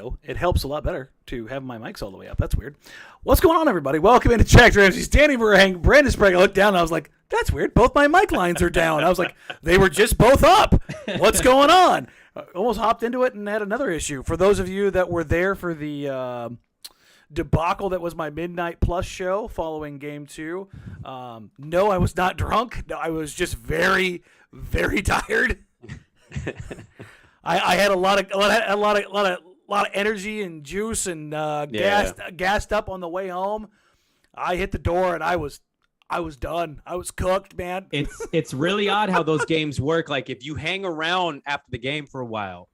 audio, it helps a lot better to have my mics all the way up. That's weird. What's going on, everybody? Welcome into Jack Ramsay's Danny Marang, Brandon Sprague. I looked down and I was like, that's weird. Both my mic lines are down. I was like, they were just both up. What's going on? Almost hopped into it and had another issue. For those of you that were there for the debacle that was my Midnight Plus show following Game 2, no, I was not drunk. No, I was just very, very tired. I had a lot of energy and juice and gassed up on the way home. I hit the door and I was done. I was cooked, man. It's really odd how those games work. Like if you hang around after the game for a while,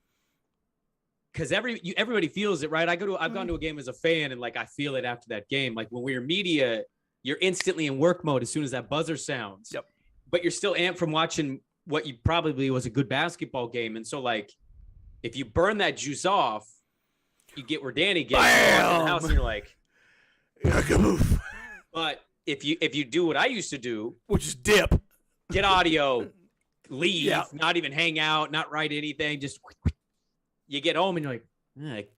because everybody feels it, right? I've gone to a game as a fan and like I feel it after that game. Like when we're media, you're instantly in work mode as soon as that buzzer sounds. Yep. But you're still amped from watching what you probably was a good basketball game. And so like if you burn that juice off, you get where Danny gets in the house and you're like, move. But if you do what I used to do, which is dip, get audio, leave, not even hang out, not write anything, just you get home and you're like,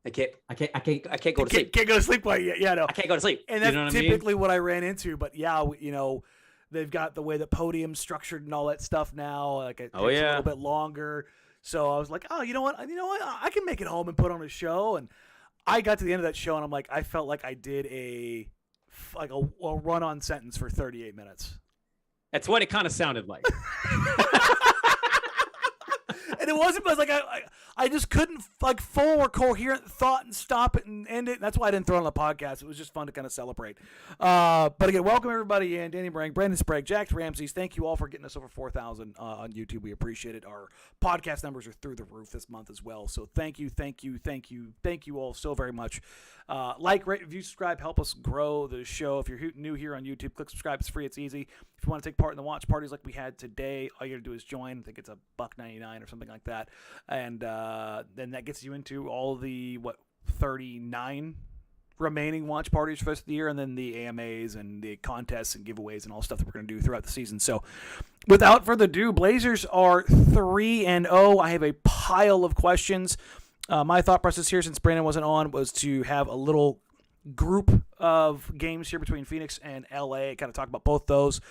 I can't go to sleep. Can't go to sleep. No. I can't go to sleep. And that's typically what I ran into. But they've got the way the podium's structured and all that stuff now. Like it takes a little bit longer. So I was like, oh, you know what? I can make it home and put on a show. And I got to the end of that show and I'm like, I felt like I did a run-on sentence for 38 minutes. That's what it kind of sounded like. And it wasn't because I just couldn't form a coherent thought and stop it and end it. And that's why I didn't throw it on the podcast. It was just fun to kind of celebrate. But again, welcome everybody in. Danny Marang, Brandon Sprague, Jack Ramsays. Thank you all for getting us over 4,000 on YouTube. We appreciate it. Our podcast numbers are through the roof this month as well. So thank you all so very much. Like, rate, review, subscribe, help us grow the show. If you're new here on YouTube, click subscribe. It's free. It's easy. If you want to take part in the watch parties like we had today, all you got to do is join. I think it's $1.99 or something like that. And then that gets you into all the 39 remaining watch parties for the rest of the year, and then the AMAs and the contests and giveaways and all stuff that we're going to do throughout the season. So without further ado, Blazers are 3-0. I have a pile of questions. My thought process here, since Brandon wasn't on, was to have a little group of games here between Phoenix and LA, kind of talk about both those.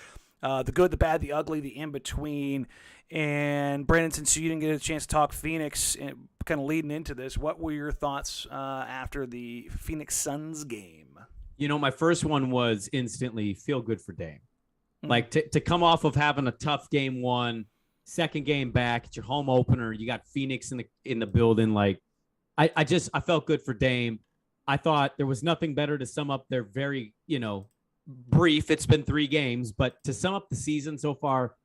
The good, the bad, the ugly, the in-between. And Brandon, since you didn't get a chance to talk Phoenix, kind of leading into this, what were your thoughts after the Phoenix Suns game? My first one was instantly feel good for Dame. Mm-hmm. Like to come off of having a tough game one, second game back, it's your home opener. You got Phoenix in the building. Like I felt good for Dame. I thought there was nothing better to sum up their very, brief. It's been 3 games, but to sum up the season so far,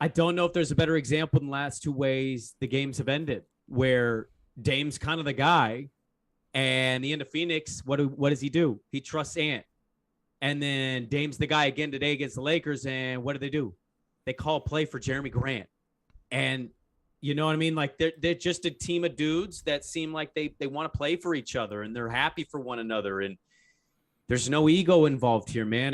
I don't know if there's a better example than the last 2 ways the games have ended, where Dame's kind of the guy, and the end of Phoenix, what does he do? He trusts Ant. And then Dame's the guy again today against the Lakers, and what do? They call play for Jeremy Grant. And you know what I mean? Like they're just a team of dudes that seem like they want to play for each other, and they're happy for one another. And there's no ego involved here, man.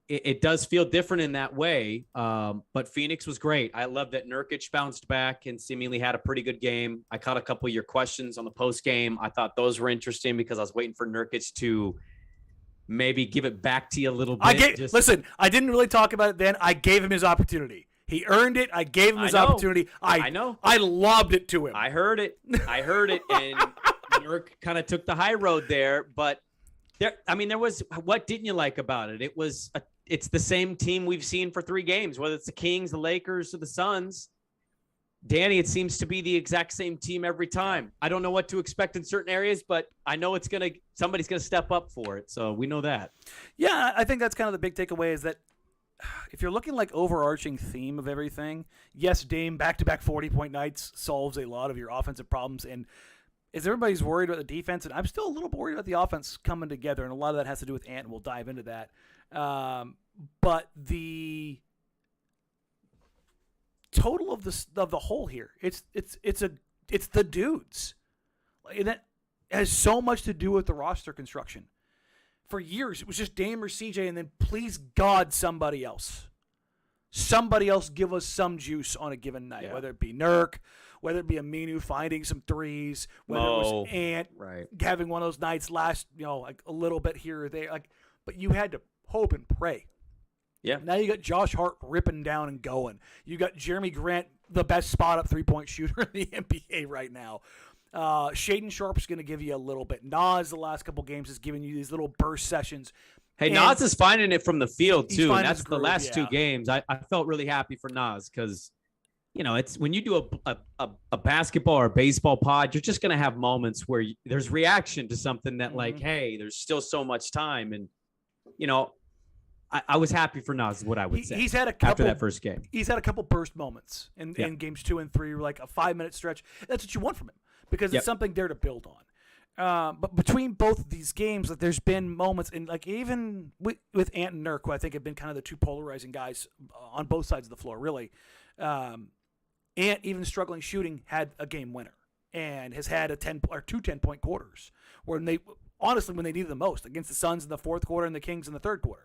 It does feel different in that way. But Phoenix was great. I love that Nurkic bounced back and seemingly had a pretty good game. I caught a couple of your questions on the post game. I thought those were interesting because I was waiting for Nurkic to maybe give it back to you a little bit. Listen, I didn't really talk about it then. I gave him his opportunity. He earned it. I gave him his opportunity. I know. I lobbed it to him. I heard it. And Nurk kind of took the high road there. But there was, what didn't you like about it? It's the same team we've seen for 3 games, whether it's the Kings, the Lakers, or the Suns. Danny, it seems to be the exact same team every time. I don't know what to expect in certain areas, but I know somebody's going to step up for it. So we know that. Yeah, I think that's kind of the big takeaway is that if you're looking like overarching theme of everything, yes, Dame back-to-back 40-point nights solves a lot of your offensive problems. And as everybody's worried about the defense, and I'm still a little worried about the offense coming together, and a lot of that has to do with Ant, and we'll dive into that. But the total of the whole here, it's the dudes, and that has so much to do with the roster construction. For years, it was just Dame or CJ, and then please God, somebody else. Somebody else give us some juice on a given night, whether it be Nurk, whether it be Aminu finding some threes, whether it was Ant having one of those nights last, like a little bit here or there. But you had to hope and pray. Yeah. Now you got Josh Hart ripping down and going. You got Jeremy Grant, the best spot-up three-point shooter in the NBA right now. Shaedon Sharpe's going to give you a little bit. Nas, the last couple games, is giving you these little burst sessions. Hey, Nas is finding it from the field, too. And that's groove, the last two games. I felt really happy for Nas because, it's when you do a basketball or a baseball pod, you're just going to have moments where there's reaction to something that, like, hey, there's still so much time. And, I was happy for Nas, is what I would say. He's had a couple after that first game. He's had a couple burst moments in games 2 and 3, like a 5-minute stretch. That's what you want from him because it's something there to build on. But between both of these games, there's been moments, and even with Ant and Nurk, who I think have been kind of the two polarizing guys on both sides of the floor, really. Ant, even struggling shooting, had a game winner and has had two 10-point quarters when they needed the most against the Suns in the fourth quarter and the Kings in the third quarter.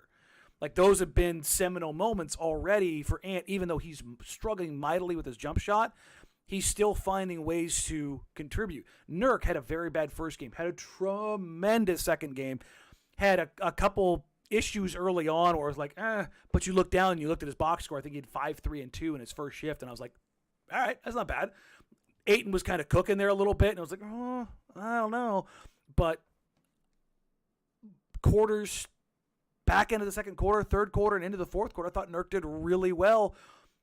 Those have been seminal moments already for Ant, even though he's struggling mightily with his jump shot. He's still finding ways to contribute. Nurk had a very bad first game, had a tremendous second game, had a couple issues early on where it was but you look down and you looked at his box score. I think he had 5, 3, and 2 in his first shift, and I was like, all right, that's not bad. Ayton was kind of cooking there a little bit, and I was like, oh, I don't know. But quarters, back into the second quarter, third quarter, and into the fourth quarter, I thought Nurk did really well.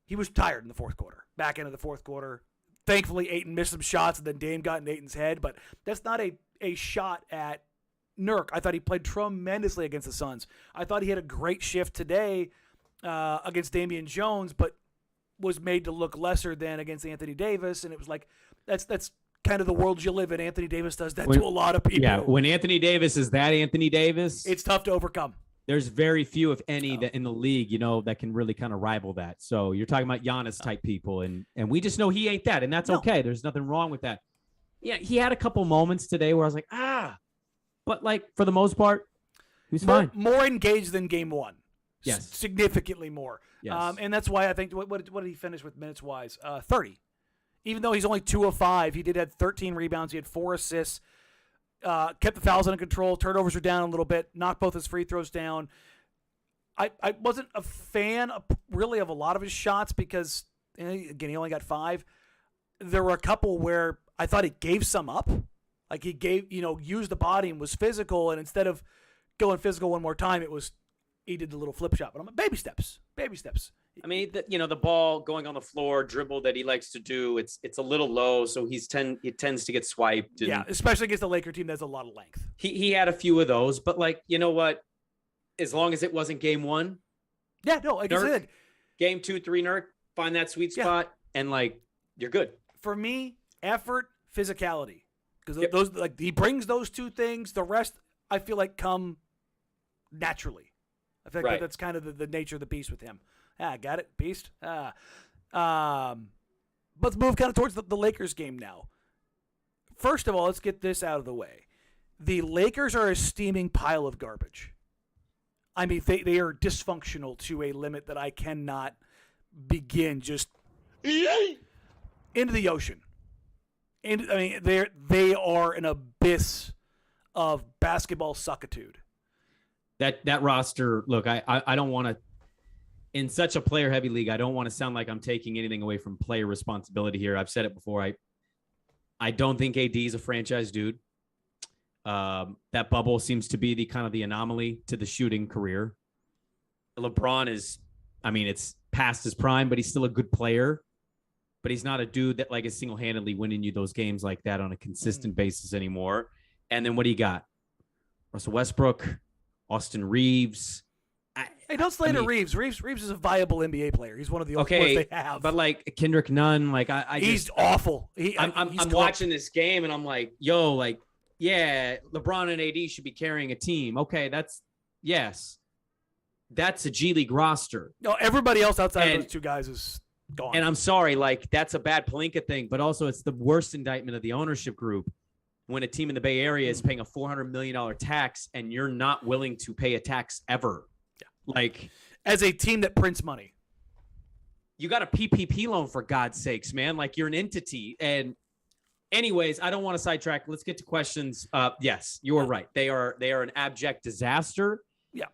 He was tired in the fourth quarter, back into the fourth quarter. Thankfully, Ayton missed some shots, and then Dame got in Ayton's head, but that's not a shot at Nurk. I thought he played tremendously against the Suns. I thought he had a great shift today against Damian Jones, but was made to look lesser than against Anthony Davis, and it was that's kind of the world you live in. Anthony Davis does that to a lot of people. Yeah, when Anthony Davis is that Anthony Davis, it's tough to overcome. There's very few, if any, that in the league, that can really kind of rival that. So you're talking about Giannis type people, and we just know he ain't that, and that's okay. There's nothing wrong with that. Yeah, he had a couple moments today where I was like, but for the most part, he was fine. More engaged than game one. Yes, significantly more. Yes, and that's why I think what did he finish with minutes wise? 30. Even though he's only 2 of 5, he did have 13 rebounds. He had 4 assists. Kept the fouls under control. Turnovers were down a little bit. Knocked both his free throws down. I wasn't a fan of a lot of his shots because, again, he only got 5. There were a couple where I thought he gave some up. He used the body and was physical, and instead of going physical one more time, he did the little flip shot. But I'm like, baby steps. I mean, the ball going on the floor, dribble that he likes to do, it's a little low, so it tends to get swiped. And especially against the Laker team that has a lot of length. He had a few of those, but you know what? As long as it wasn't game 1. Yeah, no, like Nurk, I said. Game 2, 3, Nurk, find that sweet spot, and you're good. For me, effort, physicality. Because those he brings those two things. The rest, I feel come naturally. I feel like that's kind of the nature of the beast with him. Got it, beast. Let's move kind of towards the Lakers game now. First of all, let's get this out of the way. The Lakers are a steaming pile of garbage. I mean, they are dysfunctional to a limit that I cannot begin just into the ocean. And I mean, they are an abyss of basketball suckitude. That roster, look, I don't want to, in such a player-heavy league, I don't want to sound like I'm taking anything away from player responsibility here. I've said it before. I don't think AD is a franchise dude. That bubble seems to be the kind of the anomaly to the shooting career. LeBron it's past his prime, but he's still a good player. But he's not a dude that is single-handedly winning you those games like that on a consistent basis anymore. And then what do you got? Russell Westbrook, Austin Reeves. Hey, don't slander Reeves. Reeves is a viable NBA player. He's one of the only ones they have. But Kendrick Nunn, he's awful. I'm watching this game and I'm like, LeBron and AD should be carrying a team. Okay, that's a G League roster. No, everybody else outside of those two guys is gone. And I'm sorry, that's a bad Pelinka thing, but also it's the worst indictment of the ownership group when a team in the Bay Area is paying a $400 million tax and you're not willing to pay a tax ever. Yeah. As a team that prints money. you got a PPP loan, for God's sakes, man. Like, you're an entity. And anyways, I don't want to sidetrack. Let's get to questions. Yes, you are right. They are an abject disaster. Yeah.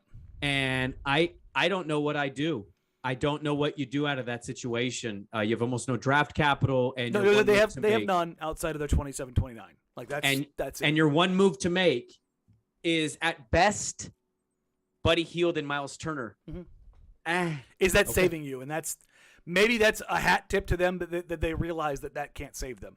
And I don't know what I do. I don't know what you do out of that situation. You have almost no draft capital, and they have none outside of their 27-29. Like that's it. And your one move to make is at best Buddy Hield and Miles Turner. Mm-hmm. Is that saving you? And maybe that's a hat tip to them that they realize that can't save them.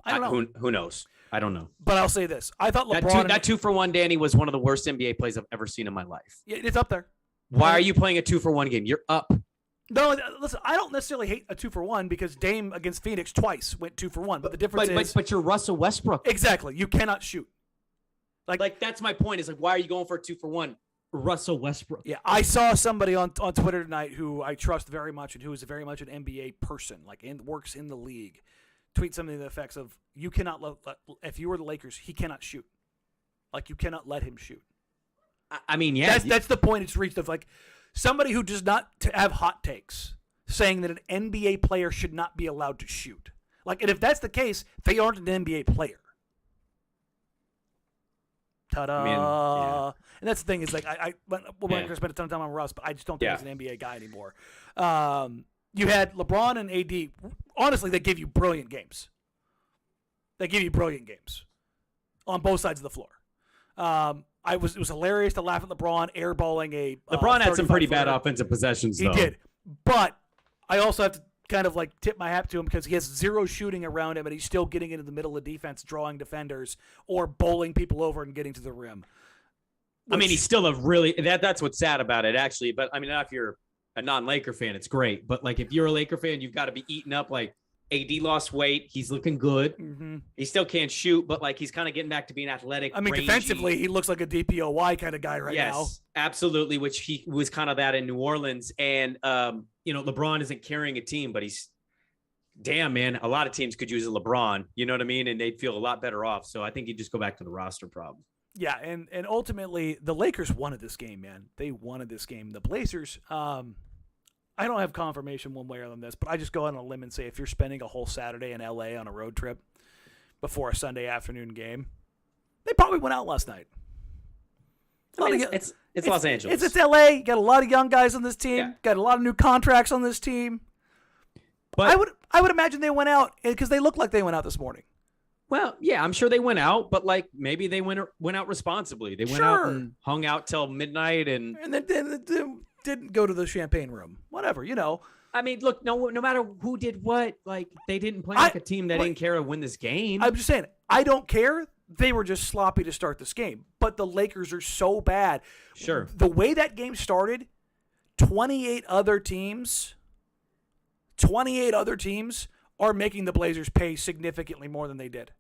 I don't know. Who knows? I don't know. But I'll say this: I thought LeBron that 2-for-1, Danny, was one of the worst NBA plays I've ever seen in my life. Yeah, it's up there. Why are you playing a 2-for-1 game? You're up. No, listen, I don't necessarily hate a 2-for-1 because Dame against Phoenix twice went 2-for-1. But the difference is, but you're Russell Westbrook. Exactly. You cannot shoot. Like that's my point. Is like, why are you going for a 2-for-1? Russell Westbrook. Yeah, I saw somebody on Twitter tonight who I trust very much and who is very much an NBA person, works in the league, tweet something to the effects of, you cannot if you were the Lakers, he cannot shoot. Like, you cannot let him shoot. I mean, yeah. That's the point it's reached of, like, somebody who does not have hot takes saying that an NBA player should not be allowed to shoot. Like, and if that's the case, they aren't an NBA player. Ta-da. I mean, yeah. And that's the thing is, like, we're going to spend a ton of time on Russ, but I just don't think he's an NBA guy anymore. You had LeBron and AD. Honestly, they give you brilliant games. On both sides of the floor. It was hilarious to laugh at LeBron airballing a. LeBron had some pretty bad offensive possessions, though. He did, but I also have to kind of like tip my hat to him because he has zero shooting around him, and he's still getting into the middle of defense, drawing defenders or bowling people over and getting to the rim. I mean, he's still a really that's what's sad about it, actually. But I mean, if you're a non-Laker fan, it's great. But like, if you're a Laker fan, you've got to be eaten up. Like, AD lost weight. He's looking good. Mm-hmm. He still can't shoot, but like, he's kind of getting back to being athletic. I mean, rangy. Defensively, he looks like a DPOY kind of guy now. Yes, absolutely. Which he was kind of that in New Orleans. And, LeBron isn't carrying a team, but damn, man, a lot of teams could use a LeBron, you know what I mean? And they'd feel a lot better off. So I think you just go back to the roster problem. Yeah. And ultimately the Lakers wanted this game, man. They wanted this game. The Blazers, I don't have confirmation one way or on this, but I just go out on a limb and say, if you're spending a whole Saturday in LA on a road trip before a Sunday afternoon game, they probably went out last night. It's Los Angeles. It's LA. You got a lot of young guys on this team. Yeah. Got a lot of new contracts on this team. But I would imagine they went out because they look like they went out this morning. Well, yeah, I'm sure they went out, but like maybe they went out responsibly. They went out and hung out till midnight and then didn't go to the champagne room. Whatever, I mean, look, no matter who did what, like, they didn't play like a team that didn't care to win this game. I'm just saying, I don't care. They were just sloppy to start this game. But the Lakers are so bad. Sure. The way that game started, 28 other teams are making the Blazers pay significantly more than they did.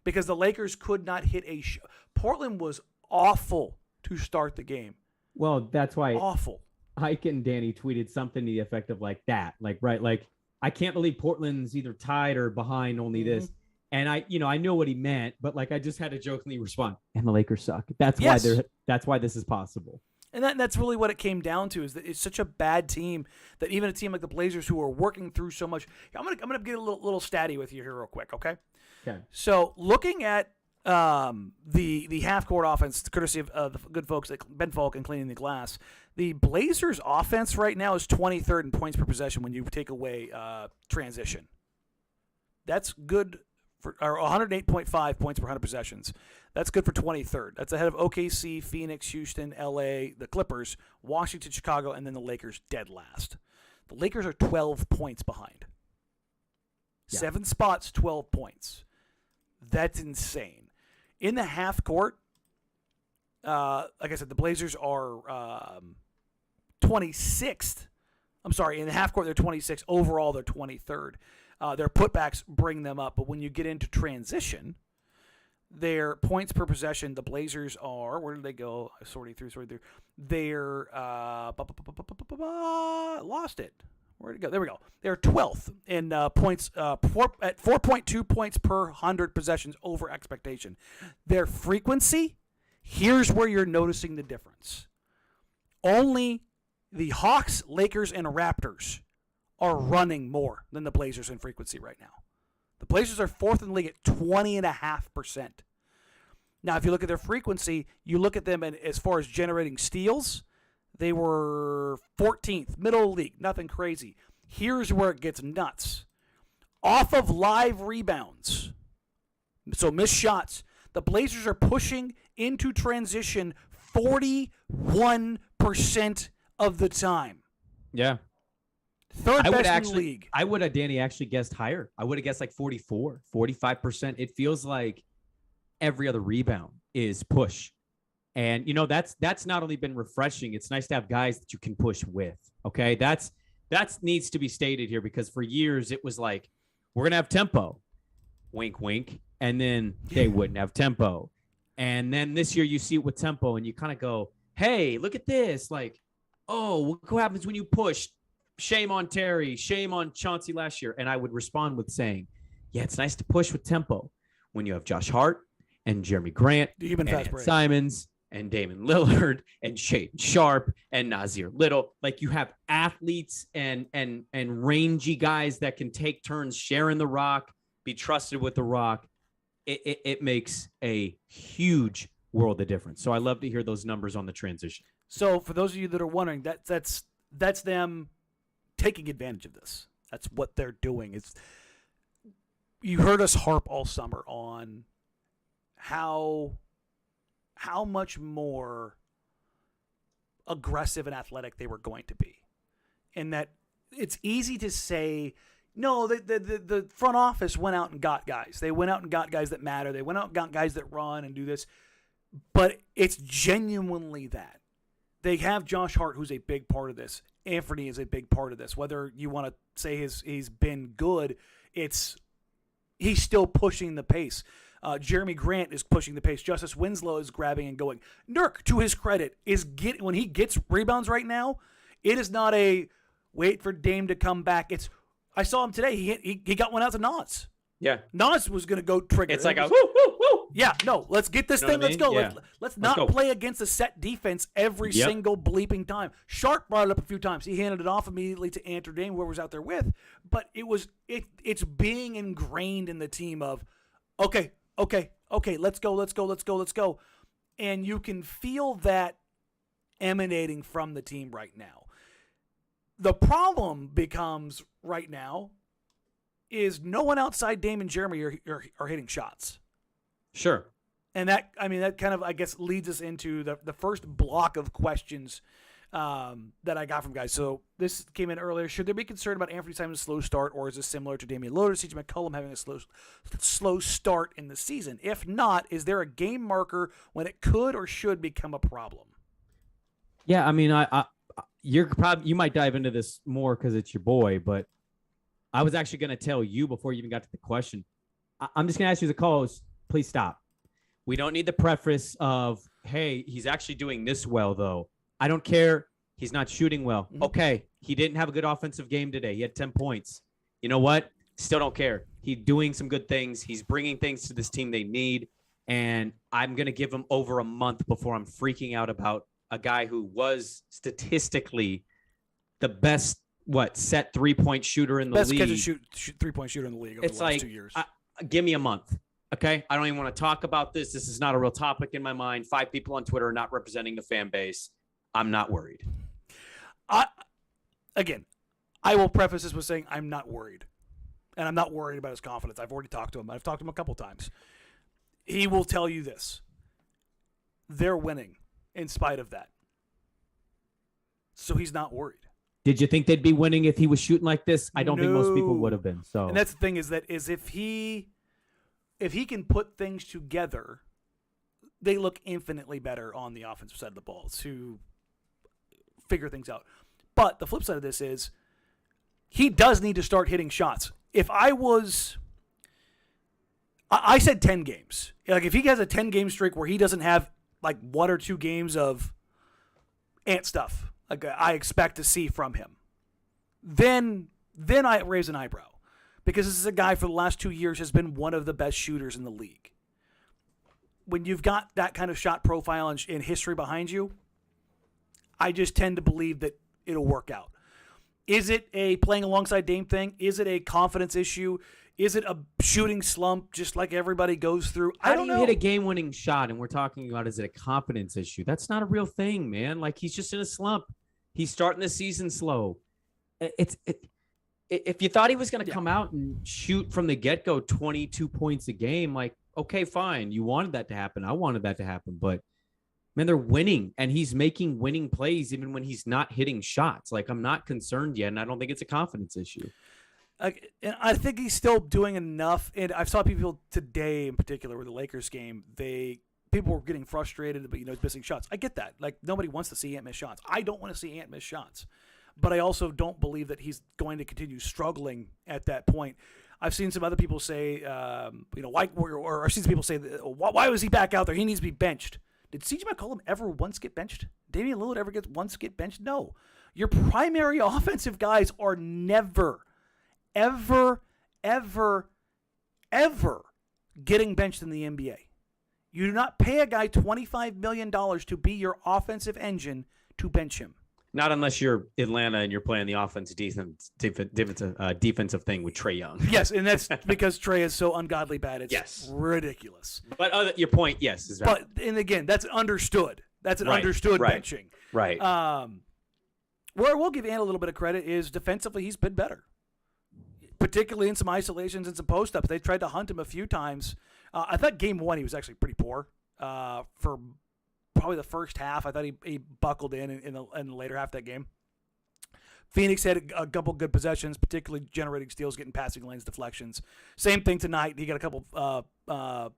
Because the Lakers could not hit a shot. Portland was awful to start the game. Well, that's why. Awful. Ike and Danny tweeted something to the effect of like that. Like, right, like, I can't believe Portland's either tied or behind only this. And I know what he meant, but like, I just had to jokingly respond. And the Lakers suck. That's why this is possible. And that's really what it came down to, is that it's such a bad team that even a team like the Blazers, who are working through so much. I'm gonna get a little statty with you here real quick, okay? Okay. So looking at the half court offense, courtesy of the good folks at Ben Falk and Cleaning the Glass, the Blazers offense right now is 23rd in points per possession when you take away transition. That's good for 108.5 points per 100 possessions. That's good for 23rd. That's ahead of OKC, Phoenix, Houston, LA, the Clippers, Washington, Chicago, and then the Lakers dead last. The Lakers are 12 points behind. Yeah. 7 spots, 12 points. That's insane. In the half court, like I said, the Blazers are 26th. I'm sorry, in the half court, they're 26th. Overall, they're 23rd. Their putbacks bring them up, but when you get into transition, their points per possession, the Blazers are, where did they go? Sorting through. They're, lost it. Where'd it go? There we go. They're 12th in points, at 4.2 points per 100 possessions over expectation. Their frequency, here's where you're noticing the difference. Only the Hawks, Lakers, and Raptors are running more than the Blazers in frequency right now. The Blazers are 4th in the league at 20.5%. Now, if you look at their frequency, you look at them and as far as generating steals, they were 14th, middle of the league, nothing crazy. Here's where it gets nuts. Off of live rebounds, so missed shots, the Blazers are pushing into transition 41% of the time. Yeah. Third best in the league. I would have, Danny, actually guessed higher. I would have guessed like 44, 45%. It feels like every other rebound is push. And, that's not only been refreshing. It's nice to have guys that you can push with. Okay. That needs to be stated here because for years it was like, we're going to have tempo. Wink, wink. And then they wouldn't have tempo. And then this year you see it with tempo and you kind of go, hey, look at this. Like, oh, what happens when you push? Shame on Terry. Shame on Chauncey last year. And I would respond with saying, yeah, it's nice to push with tempo when you have Josh Hart and Jeremy Grant and Anfernee Simons and Damian Lillard and Shaedon Sharpe and Nassir Little. Like you have athletes and rangy guys that can take turns sharing the rock, be trusted with the rock. It makes a huge world of difference. So I love to hear those numbers on the transition. So for those of you that are wondering, that's them taking advantage of this. That's what they're doing. You heard us harp all summer on how much more aggressive and athletic they were going to be. And that it's easy to say, no, the front office went out and got guys. They went out and got guys that matter. They went out and got guys that run and do this. But it's genuinely that. They have Josh Hart, who's a big part of this. Anfernee is a big part of this. Whether you want to say he's been good, he's still pushing the pace. Jeremy Grant is pushing the pace. Justise Winslow is grabbing and going. Nurk, to his credit, when he gets rebounds right now, it is not a wait for Dame to come back. I saw him today. He got one out to Nas. Yeah. Nas was going to go trigger. It's like a woo, woo, woo. Yeah, no, let's get this thing. Let's go. Yeah. Let's not play against a set defense every single bleeping time. Sharpe brought it up a few times. He handed it off immediately to Anthony Dame, whoever was out there with. But it's being ingrained in the team of, okay, let's go. And you can feel that emanating from the team right now. The problem becomes right now is no one outside Dame and Jeremy are hitting shots. Sure. And that kind of, I guess, leads us into the first block of questions that I got from guys. So this came in earlier. Should there be concern about Anfernee Simons' slow start, or is this similar to Damian Lillard, CJ McCollum having a slow start in the season? If not, is there a game marker when it could or should become a problem? Yeah, I mean, you might dive into this more because it's your boy, but I was actually going to tell you before you even got to the question. I'm just going to ask you as a co-host, please stop. We don't need the preface of, hey, he's actually doing this well, though. I don't care. He's not shooting well. Mm-hmm. Okay, he didn't have a good offensive game today. He had 10 points. You know what? Still don't care. He's doing some good things. He's bringing things to this team they need, and I'm going to give him over a month before I'm freaking out about a guy who was statistically the best, set three-point shooter in the league. Best catch and shoot three-point shooter in the league over the last 2 years. Give me a month, okay? I don't even want to talk about this. This is not a real topic in my mind. 5 people on Twitter are not representing the fan base. I'm not worried. I will preface this with saying I'm not worried. And I'm not worried about his confidence. I've already talked to him. I've talked to him a couple times. He will tell you this. They're winning in spite of that. So he's not worried. Did you think they'd be winning if he was shooting like this? I don't think most people would have been. So, and that's the thing is if he can put things together, they look infinitely better on the offensive side of the ball to figure things out. But the flip side of this is he does need to start hitting shots. If I said 10 games. Like if he has a 10-game streak where he doesn't have like 1 or 2 games of ant stuff, like I expect to see from him, then I raise an eyebrow, because this is a guy for the last 2 years has been one of the best shooters in the league. When you've got that kind of shot profile and history behind you, I just tend to believe that it'll work out. Is it a playing alongside Dame thing? Is it a confidence issue? Is it a shooting slump just like everybody goes through? I don't know. How do you hit a game-winning shot? And we're talking about, is it a confidence issue? That's not a real thing, man. Like, he's just in a slump. He's starting the season slow. If you thought he was going to come out and shoot from the get-go 22 points a game, like, okay, fine. You wanted that to happen. I wanted that to happen. But, man, they're winning, and he's making winning plays even when he's not hitting shots. Like, I'm not concerned yet, and I don't think it's a confidence issue. And I think he's still doing enough. And I saw people today in particular with the Lakers game, people were getting frustrated, but, he's missing shots. I get that. Like, nobody wants to see Ant miss shots. I don't want to see Ant miss shots. But I also don't believe that he's going to continue struggling at that point. I've seen some other people say, why, or I've seen some people say, why was he back out there? He needs to be benched. Did CJ McCollum ever once get benched? Damian Lillard ever once get benched? No. Your primary offensive guys are never, ever, ever, ever getting benched in the NBA. You do not pay a guy $25 million to be your offensive engine to bench him. Not unless you're Atlanta and you're playing the offensive defensive thing with Trae Young. Yes, and that's because Trae is so ungodly bad. It's ridiculous. But your point, yes, is right. But and again, that's understood. That's an understood benching. Right. Where we'll give Ant a little bit of credit is defensively he's been better, particularly in some isolations and some post-ups. They tried to hunt him a few times. I thought game one he was actually pretty poor for probably the first half. I thought he buckled in the later half of that game. Phoenix had a couple good possessions, particularly generating steals, getting passing lanes, deflections. Same thing tonight. He got a couple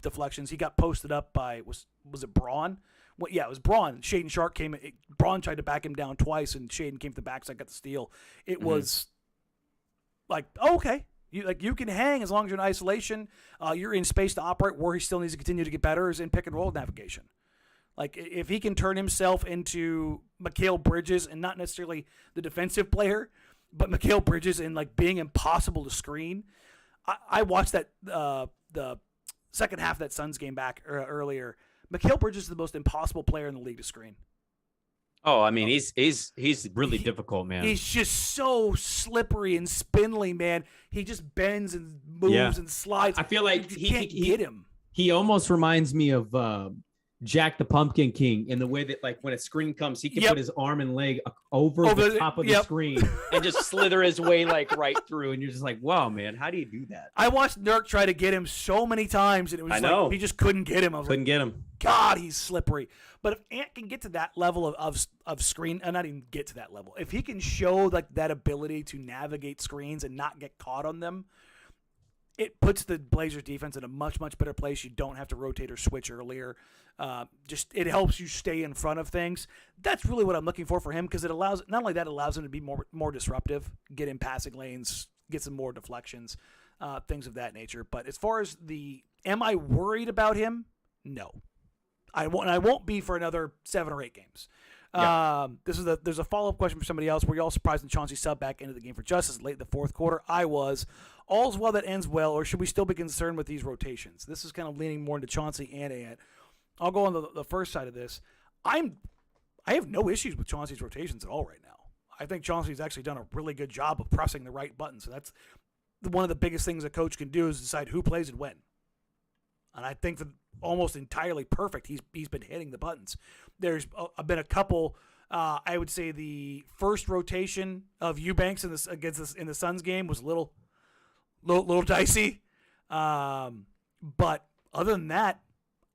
deflections. He got posted up by, was it Braun? Well, yeah, it was Braun. Shaedon Sharpe came. Braun tried to back him down twice, and Shaedon came to the backside, got the steal. It was like, okay. You can hang as long as you're in isolation. You're in space to operate. Where he still needs to continue to get better is in pick and roll navigation. Like, if he can turn himself into Mikal Bridges and not necessarily the defensive player, but Mikal Bridges and, like, being impossible to screen. I watched that the second half of that Suns game back earlier. Mikal Bridges is the most impossible player in the league to screen. Oh, I mean, he's really difficult, man. He's just so slippery and spindly, man. He just bends and moves and slides. I feel like you can't get him. He almost reminds me of Jack the Pumpkin King in the way that, like, when a screen comes, he can put his arm and leg over the top of the screen and just slither his way, like, right through. And you're just like, wow, man, how do you do that? I watched Nurk try to get him so many times, and it was like he just couldn't get him. Get him. God, he's slippery. But if Ant can get to that level of screen, and not even get to that level, if he can show, like, that ability to navigate screens and not get caught on them, it puts the Blazers defense in a much, much better place. You don't have to rotate or switch earlier. It helps you stay in front of things. That's really what I'm looking for him, because it allows, not only that, it allows him to be more disruptive, get in passing lanes, get some more deflections, things of that nature. But as far as am I worried about him? No. I won't be for another 7 or 8 games. Yeah. There's a follow-up question for somebody else. Were you all surprised when Chauncey subbed back into the game for Justise late in the fourth quarter? I was. All's well that ends well, or should we still be concerned with these rotations? This is kind of leaning more into Chauncey and Ant. I'll go on the first side of this. I have no issues with Chauncey's rotations at all right now. I think Chauncey's actually done a really good job of pressing the right buttons. So that's one of the biggest things a coach can do, is decide who plays and when. And I think that almost entirely perfect. He's been hitting the buttons. There's been a couple. I would say the first rotation of Eubanks in the Suns game was a little dicey. But other than that,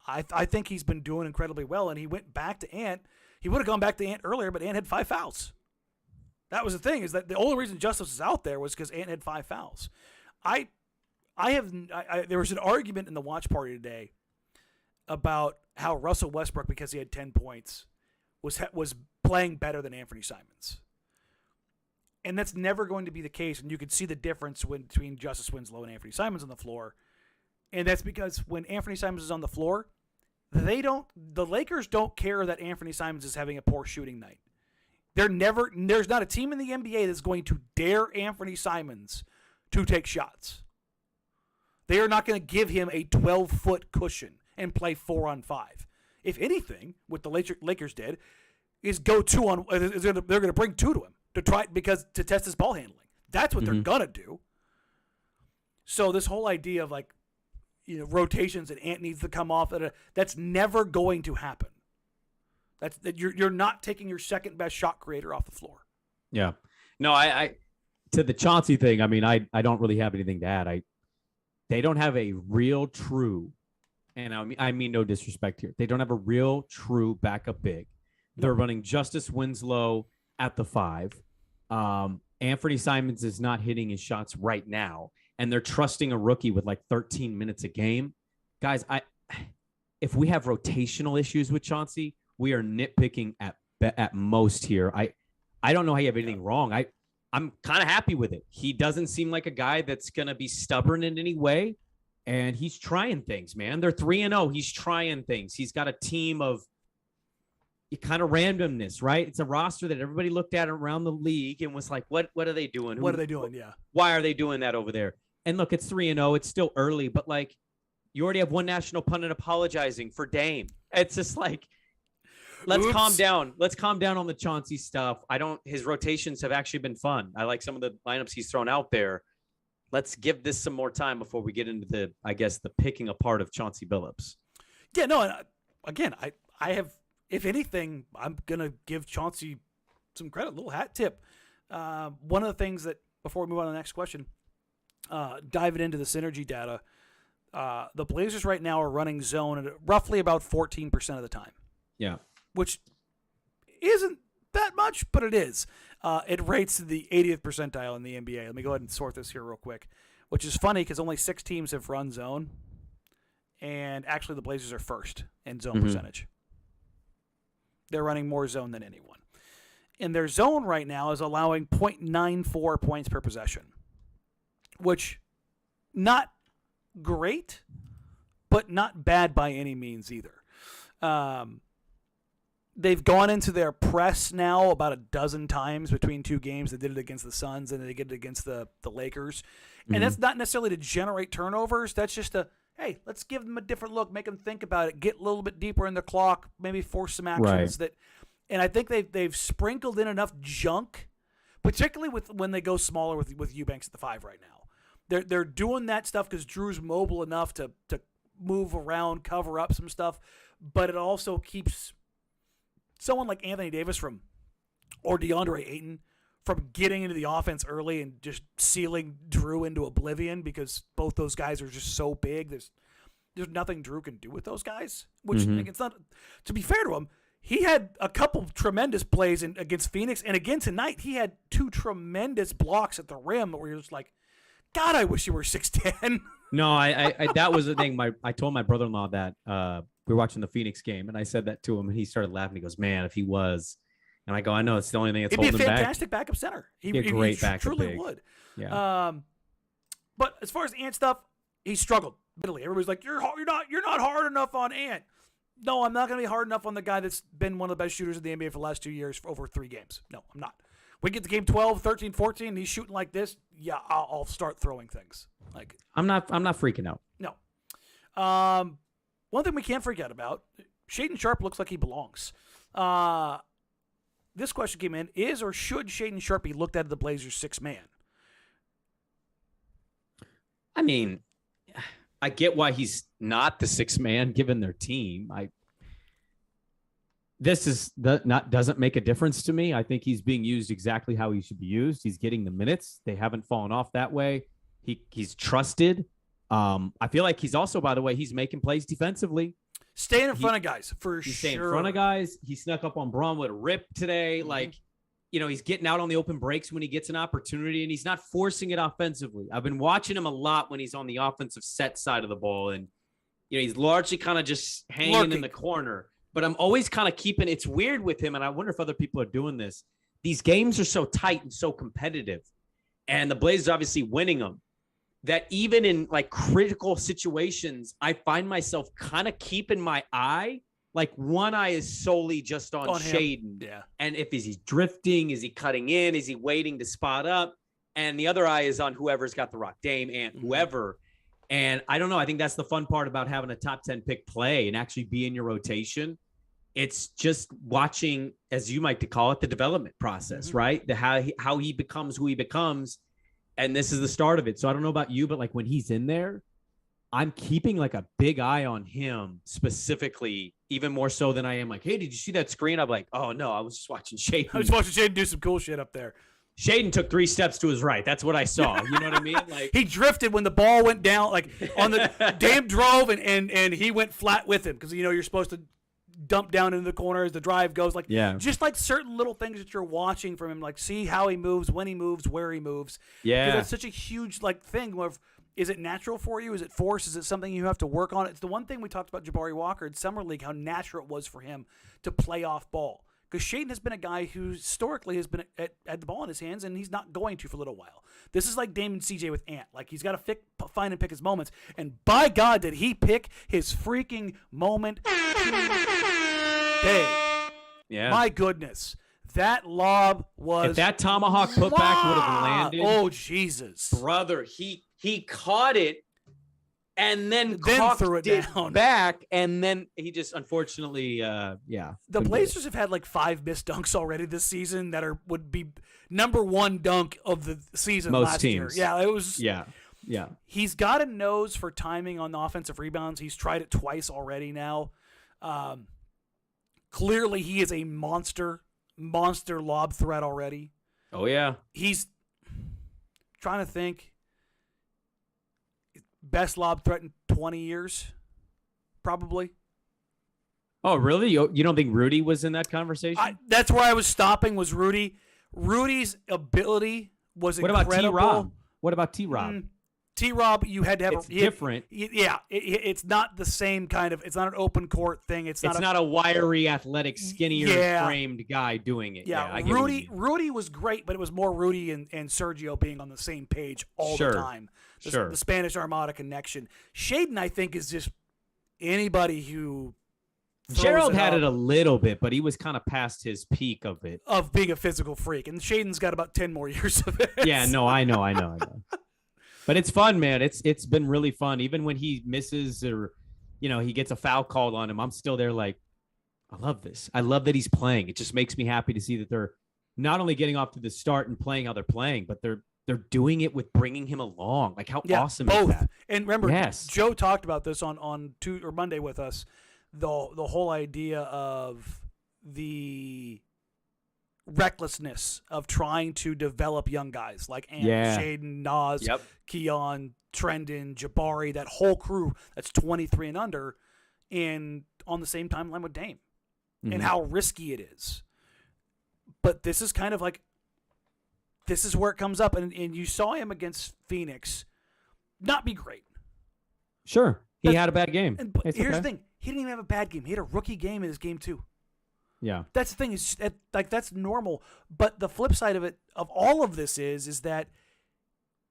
I think he's been doing incredibly well. And he went back to Ant. He would have gone back to Ant earlier, but Ant had 5 fouls. That was the thing, is that the only reason Justise was out there was because Ant had 5 fouls. There was an argument in the watch party today about how Russell Westbrook, because he had 10 points, was playing better than Anfernee Simons. And that's never going to be the case, and you could see the difference between Justise Winslow and Anfernee Simons on the floor. And that's because when Anfernee Simons is on the floor, the Lakers don't care that Anfernee Simons is having a poor shooting night. There's not a team in the NBA that's going to dare Anfernee Simons to take shots. They are not going to give him a 12-foot cushion and play 4-on-5. If anything, what the Lakers did is go 2-on. They're going to bring 2 to him. to test his ball handling. That's what they're gonna do. So this whole idea of like, rotations and Ant needs to come off, that's never going to happen. You're not taking your second best shot creator off the floor. Yeah. No, I to the Chauncey thing, I mean, I don't really have anything to add. They don't have a real true, and I mean no disrespect here. They don't have a real true backup big. They're running Justise Winslow at the 5. Anfernee Simons is not hitting his shots right now, and they're trusting a rookie with like 13 minutes a game. Guys, if we have rotational issues with Chauncey, we are nitpicking at most here. I don't know how you have anything wrong. I'm kind of happy with it. He doesn't seem like a guy that's going to be stubborn in any way, and he's trying things, man. They're 3-0. He's trying things. He's got a team of kind of randomness, right? It's a roster that everybody looked at around the league and was like, what are they doing? What are they doing? Yeah. Why are they doing that over there? And look, it's 3-0. It's still early, but like you already have one national pundit apologizing for Dame. It's just like, let's calm down. Let's calm down on the Chauncey stuff. His rotations have actually been fun. I like some of the lineups he's thrown out there. Let's give this some more time before we get into the picking apart of Chauncey Billups. Yeah, no, and again, I have, if anything, I'm going to give Chauncey some credit, a little hat tip. One of the things that, before we move on to the next question, diving into the synergy data, the Blazers right now are running zone at roughly about 14% of the time. Yeah. Which isn't that much, but it is. It rates the 80th percentile in the NBA. Let me go ahead and sort this here real quick, which is funny because only 6 teams have run zone, and actually the Blazers are first in zone percentage. They're running more zone than anyone. And their zone right now is allowing 0.94 points per possession, which not great, but not bad by any means either. They've gone into their press now about a dozen times between 2 games. They did it against the Suns and they did it against the Lakers. And that's not necessarily to generate turnovers. That's just hey, let's give them a different look, make them think about it, get a little bit deeper in the clock, maybe force some actions that. And I think they've sprinkled in enough junk, particularly when they go smaller with Eubanks at the 5 right now. They're doing that stuff because Drew's mobile enough to move around, cover up some stuff, but it also keeps someone like Anthony Davis or DeAndre Ayton from getting into the offense early and just sealing Drew into oblivion because both those guys are just so big. There's nothing Drew can do with those guys, which it's not, to be fair to him, he had a couple tremendous plays against Phoenix, and again tonight we had 2 tremendous blocks at the rim where you're just like, God, I wish you were 6'10". No, I that was the thing. I told my brother-in-law that we were watching the Phoenix game, and I said that to him, and he started laughing. He goes, "Man, if he was," and I go, "I know it's the only thing that's holding him back." He'd be a fantastic backup center. He'd be a great backup truly big. would. Yeah. But as far as Ant stuff, he struggled bitterly. Everybody's like, "You're not hard enough on Ant." No, I'm not going to be hard enough on the guy that's been one of the best shooters in the NBA for the last 2 years for over 3 games. No, I'm not. We get to game 12, 13, 14, and he's shooting like this. Yeah, I'll start throwing things. Like I'm not freaking out. No. One thing we can't freak out about, Shaedon Sharpe looks like he belongs. This question came in: is or should Shaedon Sharpe be looked at as the Blazers' 6th man? I mean, I get why he's not the 6th man given their team. Doesn't make a difference to me. I think he's being used exactly how he should be used. He's getting the minutes. They haven't fallen off that way. He's trusted. I feel like he's also, by the way, he's making plays defensively. Staying in front of guys, for he's sure. Staying in front of guys. He snuck up on Braun with a rip today. Like, he's getting out on the open breaks when he gets an opportunity, and he's not forcing it offensively. I've been watching him a lot when he's on the offensive set side of the ball, and he's largely kind of just hanging in the corner. But I'm always kind of keeping – it's weird with him, and I wonder if other people are doing this. These games are so tight and so competitive, and the Blazers obviously winning them, that even in, like, critical situations, I find myself kind of keeping my eye. Like, one eye is solely just on Shaedon. Yeah. And if he's drifting, is he cutting in? Is he waiting to spot up? And the other eye is on whoever's got the rock, Dame, Ant, whoever. And I don't know. I think that's the fun part about having a top 10 pick play and actually be in your rotation. it's just watching, as you like to call it, the development process, right? How he becomes who he becomes. And this is the start of it. So I don't know about you, but like when he's in there, I'm keeping like a big eye on him specifically, even more so than I am like, hey, did you see that screen? I'm like, oh no, I was just watching Shaedon. I was watching Shaedon do some cool shit up there. Shaedon took 3 steps to his right. That's what I saw. You know what I mean? Like he drifted when the ball went down, like on the Dame drove and he went flat with him because you're supposed to dump down into the corner as the drive goes. Like just like certain little things that you're watching from him, like see how he moves, when he moves, where he moves. Yeah, because it's such a huge like thing of. Is it natural for you? Is it forced? Is it something you have to work on? It's the one thing we talked about Jabari Walker in Summer League, how natural it was for him to play off ball. Because Shaedon has been a guy who historically has been at the ball in his hands, and he's not going to for a little while. This is like Dame and CJ with Ant. Like, he's got to find and pick his moments. And by God, did he pick his freaking moment today. Yeah. My goodness. That lob was... If that tomahawk putback would have landed... Oh, Jesus. Brother, he caught it and then threw it down back, and then he just unfortunately, The Blazers have had like 5 missed dunks already this season that would be number 1 dunk of the season last year. Yeah, it was. Yeah. He's got a nose for timing on the offensive rebounds. He's tried it twice already now. Clearly, he is a monster lob threat already. Oh yeah. He's trying to think. Best lob threat in 20 years, probably. Oh, really? You don't think Rudy was in that conversation? That's where I was stopping, was Rudy. Rudy's ability was incredible. What about T-Rob? T-Rob, you had to have... It's different. It's not the same kind of... It's not an open court thing. It's not a wiry, athletic, skinnier framed guy doing it. Yeah, Rudy was great, but it was more Rudy and Sergio being on the same page all the time. The Spanish Armada connection. Shaedon, I think, is just anybody who... Gerald had it a little bit, but he was kind of past his peak of it. Of being a physical freak. And Shaedon's got about 10 more years of it. Yeah, no, I know. But it's fun, man. It's been really fun. Even when he misses or, he gets a foul called on him, I'm still there like, I love this. I love that he's playing. It just makes me happy to see that they're not only getting off to the start and playing how they're playing, but they're doing it with bringing him along. Like, how awesome is that? And remember, Joe talked about this on Tuesday or Monday with us, the whole idea of the recklessness of trying to develop young guys like Shaedon, Nas, Keon, Trendon, Jabari, that whole crew that's 23 and under, and on the same timeline with Dame, and how risky it is. But this is kind of like, this is where it comes up, and you saw him against Phoenix not be great. Sure, he had a bad game. But here's the thing: he didn't even have a bad game. He had a rookie game in his game too. Yeah, that's the thing. Is like that's normal. But the flip side of it, of all of this, is that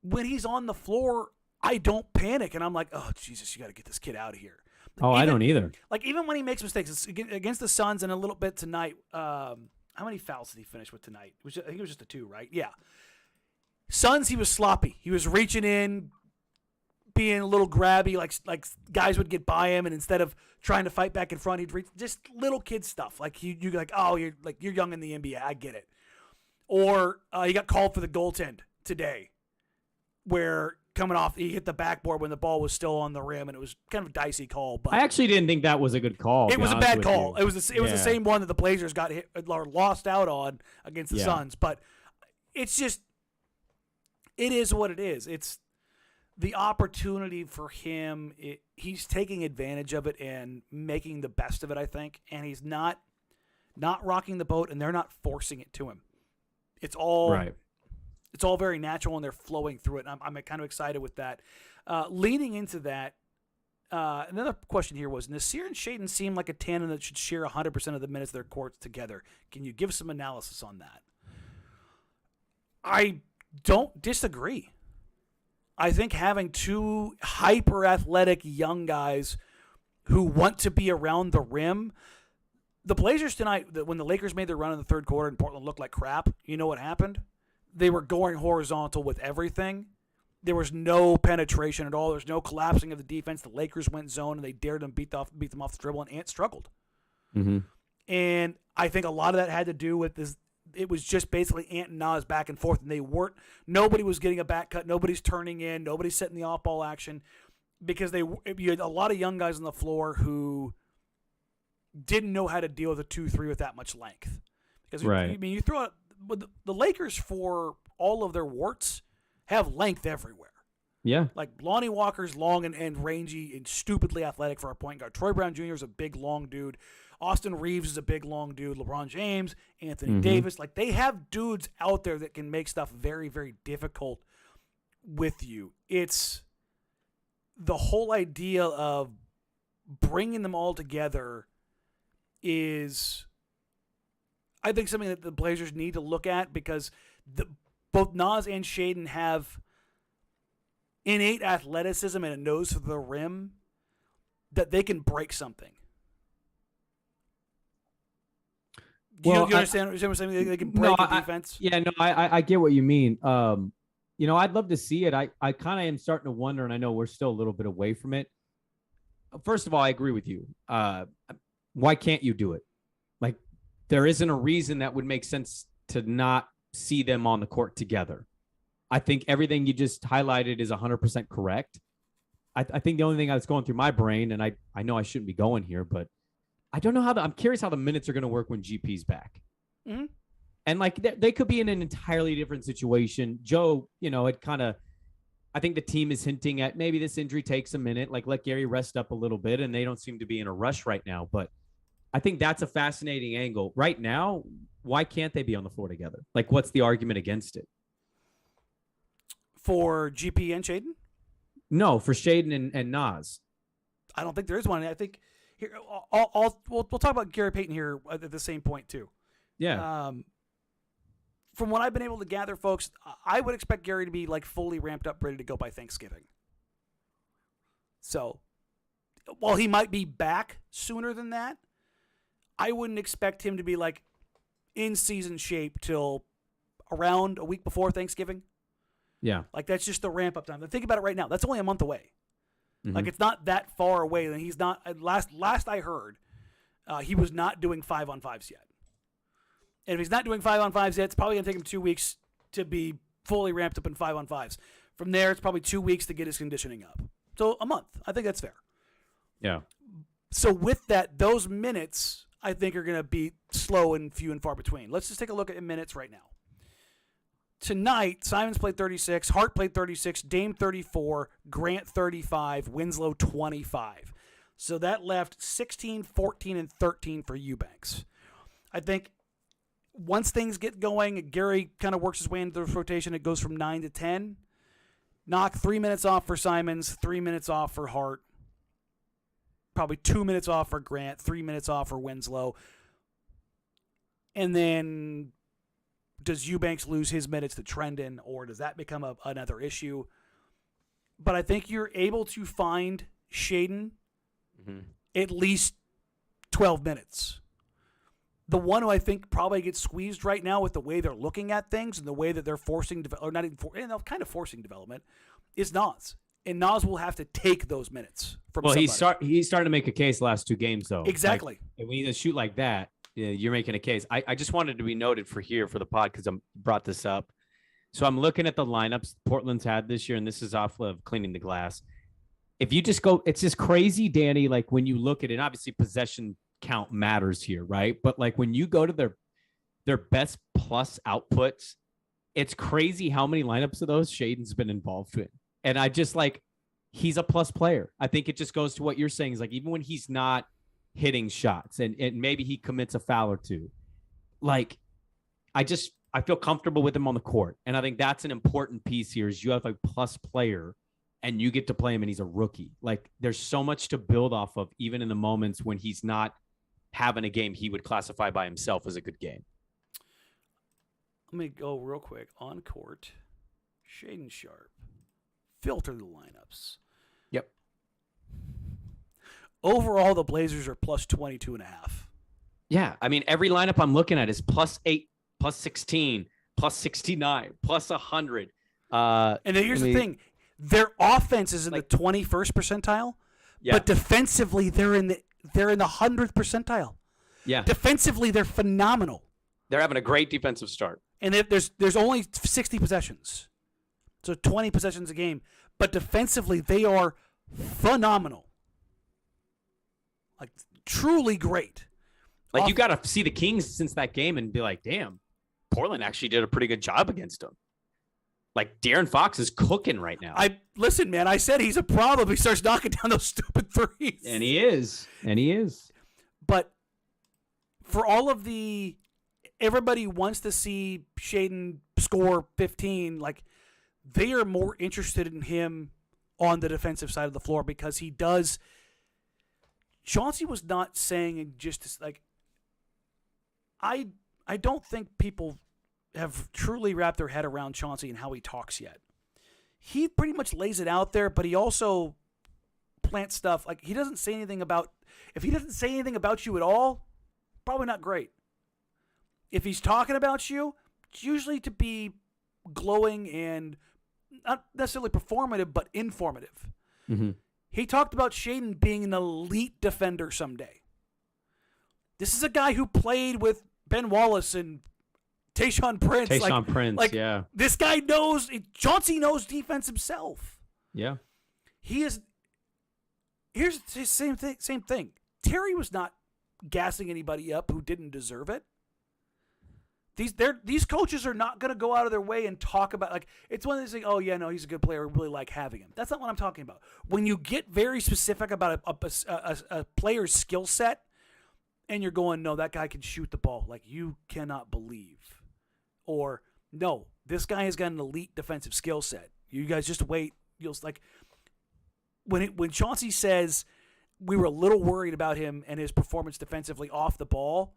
when he's on the floor, I don't panic, and I'm like, oh Jesus, you got to get this kid out of here. I don't either. Like, even when he makes mistakes, it's against the Suns and a little bit tonight. How many fouls did he finish with tonight? I think it was just a 2, right? Yeah. Suns, he was sloppy. He was reaching in, being a little grabby, like guys would get by him, and instead of trying to fight back in front, he'd reach, just little kid stuff. Like you're like, oh, you're young in the NBA. I get it. Or he got called for the goaltend today, where coming off, he hit the backboard when the ball was still on the rim, and it was kind of a dicey call. But I actually didn't think that was a good call. It was a bad call. It was the same one that the Blazers got hit or lost out on against the Suns. But it's just, it is what it is. It's the opportunity for him. He's taking advantage of it and making the best of it, I think. And he's not rocking the boat, and they're not forcing it to him. It's all right. It's all very natural, and they're flowing through it. And I'm kind of excited with that. Leading into that, another question here was, Nassir and Shaedon seem like a tandem that should share 100% of the minutes of their courts together. Can you give some analysis on that? I don't disagree. I think having 2 hyper-athletic young guys who want to be around the rim. The Blazers tonight, when the Lakers made their run in the third quarter and Portland looked like crap, you know what happened? They were going horizontal with everything. There was no penetration at all. There's no collapsing of the defense. The Lakers went zone, and they dared them beat them off the dribble, and Ant struggled. Mm-hmm. And I think a lot of that had to do with this. It was just basically Ant and Nas back and forth, and nobody was getting a back cut, nobody's turning in, nobody's setting the off-ball action, because you had a lot of young guys on the floor who didn't know how to deal with a 2-3 with that much length. Because you throw out the Lakers, for all of their warts, have length everywhere. Yeah. Like Lonnie Walker's long and rangy and stupidly athletic for a point guard. Troy Brown Jr. is a big, long dude. Austin Reeves is a big, long dude. LeBron James, Anthony Davis. Like, they have dudes out there that can make stuff very, very difficult with you. It's the whole idea of bringing them all together is, I think, something that the Blazers need to look at, because both Nas and Shaedon have innate athleticism and a nose for the rim that they can break something. Do you understand what I'm saying? They can break a defense? Yeah, no, I get what you mean. I'd love to see it. I kind of am starting to wonder, and I know we're still a little bit away from it. First of all, I agree with you. Why can't you do it? Like, there isn't a reason that would make sense to not see them on the court together. I think everything you just highlighted is 100% correct. I think the only thing that's going through my brain, and I know I shouldn't be going here, but I don't know I'm curious how the minutes are going to work when GP's back. Mm-hmm. And like, they could be in an entirely different situation. Joe, had kind of, I think the team is hinting at maybe this injury takes a minute, like let Gary rest up a little bit, and they don't seem to be in a rush right now. But I think that's a fascinating angle. Right now, why can't they be on the floor together? Like, what's the argument against it? For GP and Shaedon? No, for Shaedon and Nas. I don't think there is one. I think here we'll talk about Gary Payton here at the same point too. Yeah. From what I've been able to gather, folks, I would expect Gary to be like fully ramped up, ready to go by Thanksgiving. So, while he might be back sooner than that, I wouldn't expect him to be like in season shape till around a week before Thanksgiving. Yeah. Like, that's just the ramp up time. Think about it right now. That's only a month away. Mm-hmm. Like, it's not that far away. And he's not, last I heard, he was not doing 5-on-5s yet. And if he's not doing 5-on-5s yet, it's probably going to take him 2 weeks to be fully ramped up in 5-on-5s. From there, it's probably 2 weeks to get his conditioning up. So a month. I think that's fair. Yeah. So with that, those minutes, I think, are going to be slow and few and far between. Let's just take a look at minutes right now. Tonight, Simons played 36, Hart played 36, Dame 34, Grant 35, Winslow 25. So that left 16, 14, and 13 for Eubanks. I think once things get going, Gary kind of works his way into the rotation. It goes from 9 to 10. Knock 3 minutes off for Simons, 3 minutes off for Hart. Probably 2 minutes off for Grant, 3 minutes off for Winslow. And then does Eubanks lose his minutes to Trendon, or does that become another issue? But I think you're able to find Shaedon at least 12 minutes. The one who I think probably gets squeezed right now with the way they're looking at things and the way that they're forcing, or not even, kind of forcing development, is Nas. And Nas will have to take those minutes from somebody. He's starting to make a case the last 2 games, though. Exactly. Like, when you shoot like that, you're making a case. I just wanted to be noted for the pod because I brought this up. So I'm looking at the lineups Portland's had this year, and this is off of Cleaning the Glass. If you just go, it's just crazy, Danny, like when you look at it, obviously possession count matters here, right? But like when you go to their best plus outputs, it's crazy how many lineups of those Shaedon's been involved in. And I just like, he's a plus player. I think it just goes to what you're saying is like, even when he's not hitting shots and maybe he commits a foul or two, like I feel comfortable with him on the court. And I think that's an important piece here is you have a plus player and you get to play him and he's a rookie. Like there's so much to build off of, even in the moments when he's not having a game he would classify by himself as a good game. Let me go real quick. On court, Shaedon Sharpe. Filter the lineups. Yep. Overall, the Blazers are plus 22.5. Yeah. I mean, every lineup I'm looking at is plus 8, plus 16, plus 69, plus 100. And then here's the thing. Their offense is in the 21st percentile, but defensively they're in the 100th percentile. Yeah. Defensively, they're phenomenal. They're having a great defensive start. And there's only 60 possessions. So 20 possessions a game. But defensively, they are phenomenal. Like, truly great. Like, you got to see the Kings since that game and be like, damn, Portland actually did a pretty good job against them. Like, De'Aaron Fox is cooking right now. Listen, man, I said he's a problem. He starts knocking down those stupid threes. And he is. But for all of everybody wants to see Shaedon score 15. Like, they are more interested in him on the defensive side of the floor because he does. Chauncey was not saying just like, I don't think people have truly wrapped their head around Chauncey and how he talks yet. He pretty much lays it out there, but he also plants stuff. Like, he doesn't say anything about, if he doesn't say anything about you at all, probably not great. If he's talking about you, it's usually to be glowing and not necessarily performative, but informative. Mm-hmm. He talked about Shaedon being an elite defender someday. This is a guy who played with Ben Wallace and Tayshaun Prince. Yeah. This guy knows, Chauncey knows defense himself. Yeah. Here's the same thing. Terry was not gassing anybody up who didn't deserve it. These coaches are not going to go out of their way and talk about, like, it's one of these things, oh, yeah, no, he's a good player. We really like having him. That's not what I'm talking about. When you get very specific about a player's skill set and you're going, no, that guy can shoot the ball, like, you cannot believe. Or, no, this guy has got an elite defensive skill set. You guys just wait. You'll, like, when Chauncey says we were a little worried about him and his performance defensively off the ball,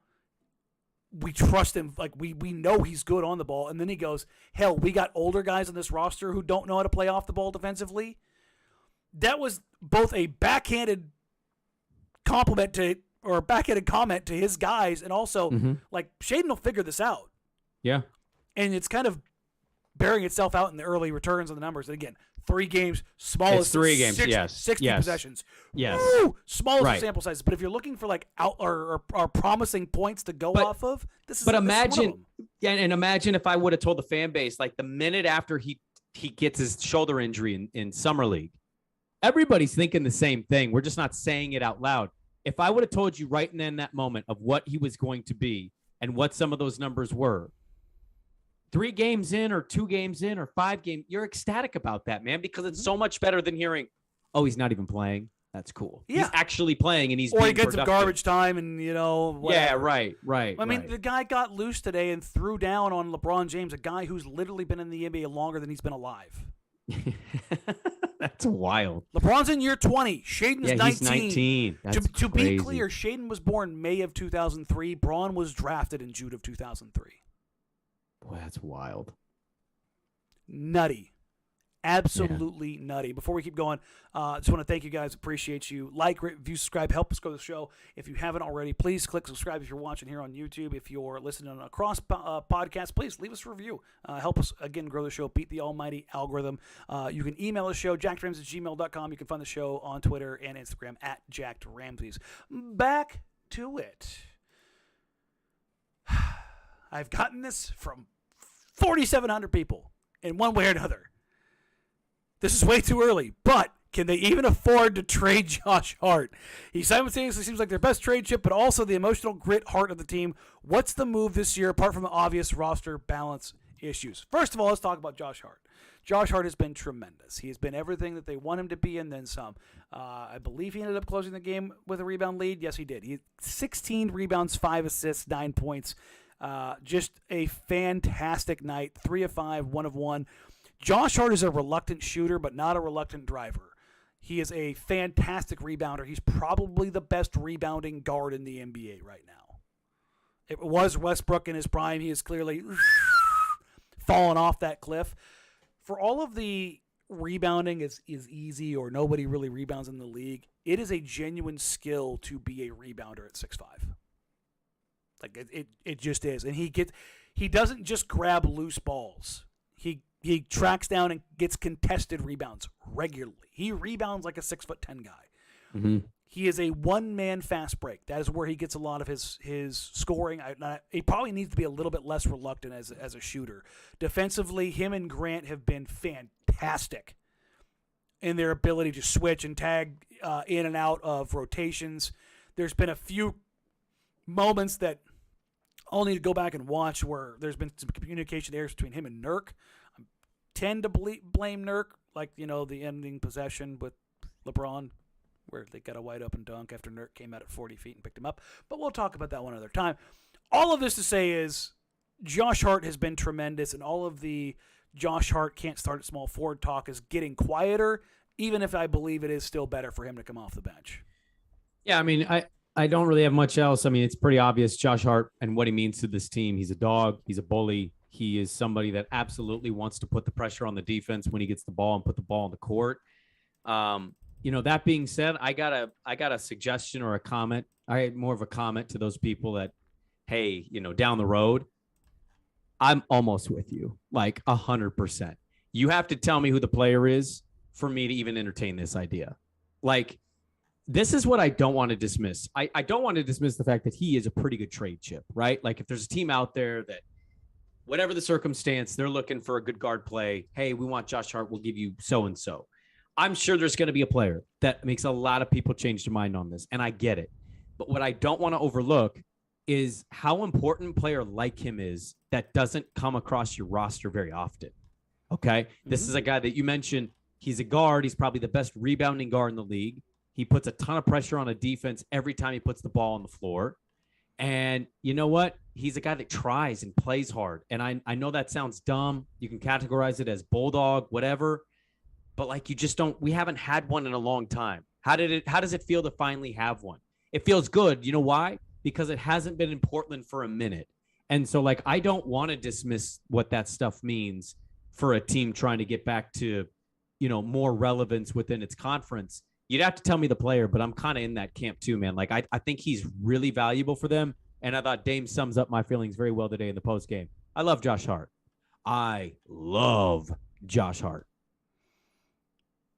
we trust him. Like, we know he's good on the ball. And then he goes, hell, we got older guys on this roster who don't know how to play off the ball defensively. That was both a backhanded comment to his guys, and also, like, Shaedon will figure this out. Yeah. And it's kind of bearing itself out in the early returns on the numbers. And again, 3 games, smallest. It's 3 games, 60 possessions. Yes. Woo! Smallest sample sizes. But if you're looking for, like, out or promising points to go off of, this is. But imagine, and imagine if I would have told the fan base, like, the minute after he gets his shoulder injury in summer league, everybody's thinking the same thing. We're just not saying it out loud. If I would have told you right in that moment of what he was going to be and what some of those numbers were, 3 games in or 2 games in or 5 games, you're ecstatic about that, man, because it's so much better than hearing, oh, he's not even playing. That's cool. Yeah. He's actually playing, and he's or being he gets productive. some garbage time, and whatever. Yeah, right. I mean, the guy got loose today and threw down on LeBron James, a guy who's literally been in the NBA longer than he's been alive. That's wild. LeBron's in year 20. Shaedon's 19. He's 19. That's to be crazy. clear, Shaedon was born May of 2003. Braun was drafted in June of 2003. Boy, that's wild. Nutty. Absolutely nutty. Before we keep going, I just want to thank you guys. Appreciate you. Like, rate, review, subscribe. Help us grow the show. If you haven't already, please click subscribe if you're watching here on YouTube. If you're listening on across podcasts, please leave us a review. Help us, again, grow the show. Beat the almighty algorithm. You can email the show, jackedramses@gmail.com. You can find the show on Twitter and Instagram at jackedramses. Back to it. I've gotten this from 4,700 people in one way or another. This is way too early, but can they even afford to trade Josh Hart? He simultaneously seems like their best trade chip, but also the emotional grit heart of the team. What's the move this year, apart from the obvious roster balance issues? First of all, let's talk about Josh Hart. Josh Hart has been tremendous. He has been everything that they want him to be and then some. I believe he ended up closing the game with a rebound lead. Yes, he did. He had 16 rebounds, 5 assists, 9 points. Just a fantastic night. 3 of 5, 1 of 1. Josh Hart is a reluctant shooter, but not a reluctant driver. He is a fantastic rebounder. He's probably the best rebounding guard in the NBA right now. It was Westbrook in his prime. He is clearly fallen off that cliff. For all of the rebounding is easy or nobody really rebounds in the league, it is a genuine skill to be a rebounder at 6'5". Like it just is. And he doesn't just grab loose balls. He tracks down and gets contested rebounds regularly. He rebounds like a 6'10" guy. Mm-hmm. He is a one-man fast break. That is where he gets a lot of his scoring. He probably needs to be a little bit less reluctant as a shooter. Defensively, him and Grant have been fantastic in their ability to switch and tag in and out of rotations. There's been a few moments that I'll need to go back and watch where there's been some communication errors between him and Nurk. I tend to blame Nurk, like, the ending possession with LeBron, where they got a wide open dunk after Nurk came out at 40 feet and picked him up. But we'll talk about that one other time. All of this to say is Josh Hart has been tremendous, and all of the Josh Hart can't start at small forward talk is getting quieter, even if I believe it is still better for him to come off the bench. Yeah, I mean, I don't really have much else. I mean, it's pretty obvious Josh Hart and what he means to this team. He's a dog. He's a bully. He is somebody that absolutely wants to put the pressure on the defense when he gets the ball and put the ball on the court. That being said, I got a suggestion or a comment. I had more of a comment to those people that, hey, down the road, I'm almost with you, like 100%. You have to tell me who the player is for me to even entertain this idea. Like, this is what I don't want to dismiss. I don't want to dismiss the fact that he is a pretty good trade chip, right? Like, if there's a team out there that, whatever the circumstance, they're looking for a good guard play. Hey, we want Josh Hart. We'll give you so-and-so. I'm sure there's going to be a player that makes a lot of people change their mind on this, and I get it. But what I don't want to overlook is how important a player like him is that doesn't come across your roster very often. Okay? Mm-hmm. This is a guy that you mentioned. He's a guard. He's probably the best rebounding guard in the league. He puts a ton of pressure on a defense every time he puts the ball on the floor. And you know what? He's a guy that tries and plays hard. And I know that sounds dumb. You can categorize it as bulldog, whatever. But like, we haven't had one in a long time. How does it feel to finally have one? It feels good. You know why? Because it hasn't been in Portland for a minute. And so like, I don't want to dismiss what that stuff means for a team trying to get back to, more relevance within its conference. You'd have to tell me the player, but I'm kind of in that camp too, man. Like, I think he's really valuable for them. And I thought Dame sums up my feelings very well today in the post game. I love Josh Hart. I love Josh Hart.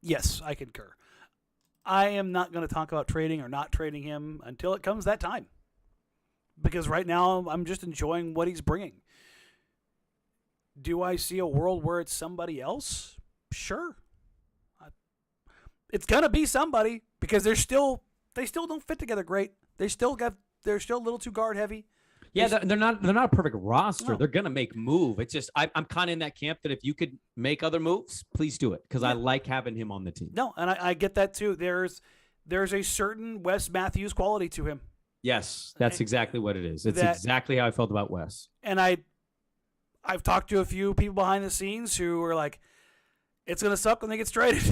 Yes, I concur. I am not going to talk about trading or not trading him until it comes that time. Because right now, I'm just enjoying what he's bringing. Do I see a world where it's somebody else? Sure. It's going to be somebody because they still don't fit together great. They're still a little too guard heavy. Yeah, they're not a perfect roster. No. They're going to make move. It's just I'm kind of in that camp that if you could make other moves, please do it because I like having him on the team. No, and I get that too. There's a certain Wes Matthews quality to him. Yes, that's exactly what it is. It's exactly how I felt about Wes. And I've talked to a few people behind the scenes who are like, it's going to suck when they get traded.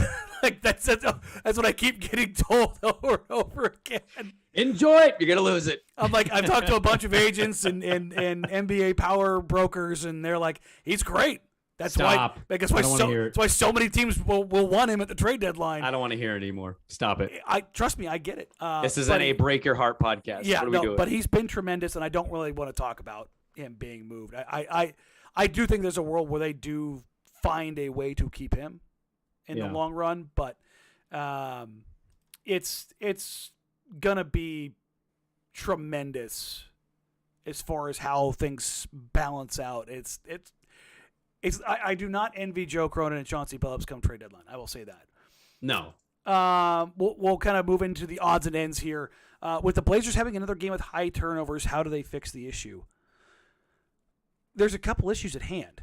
Like that's what I keep getting told over and over again. Enjoy it. You're going to lose it. I'm like, I've talked to a bunch of agents and NBA power brokers, and they're like, he's great. That's Stop. why so many teams will want him at the trade deadline. I don't want to hear it anymore. Stop it. Trust me, I get it. This isn't a break your heart podcast. Yeah, what are we doing? But he's been tremendous, and I don't really want to talk about him being moved. I do think there's a world where they do find a way to keep him in the long run, but it's gonna be tremendous as far as how things balance out. I do not envy Joe Cronin and Chauncey Billups come trade deadline. I will say that. No. We'll kind of move into the odds and ends here. With the Blazers having another game with high turnovers, how do they fix the issue? There's a couple issues at hand.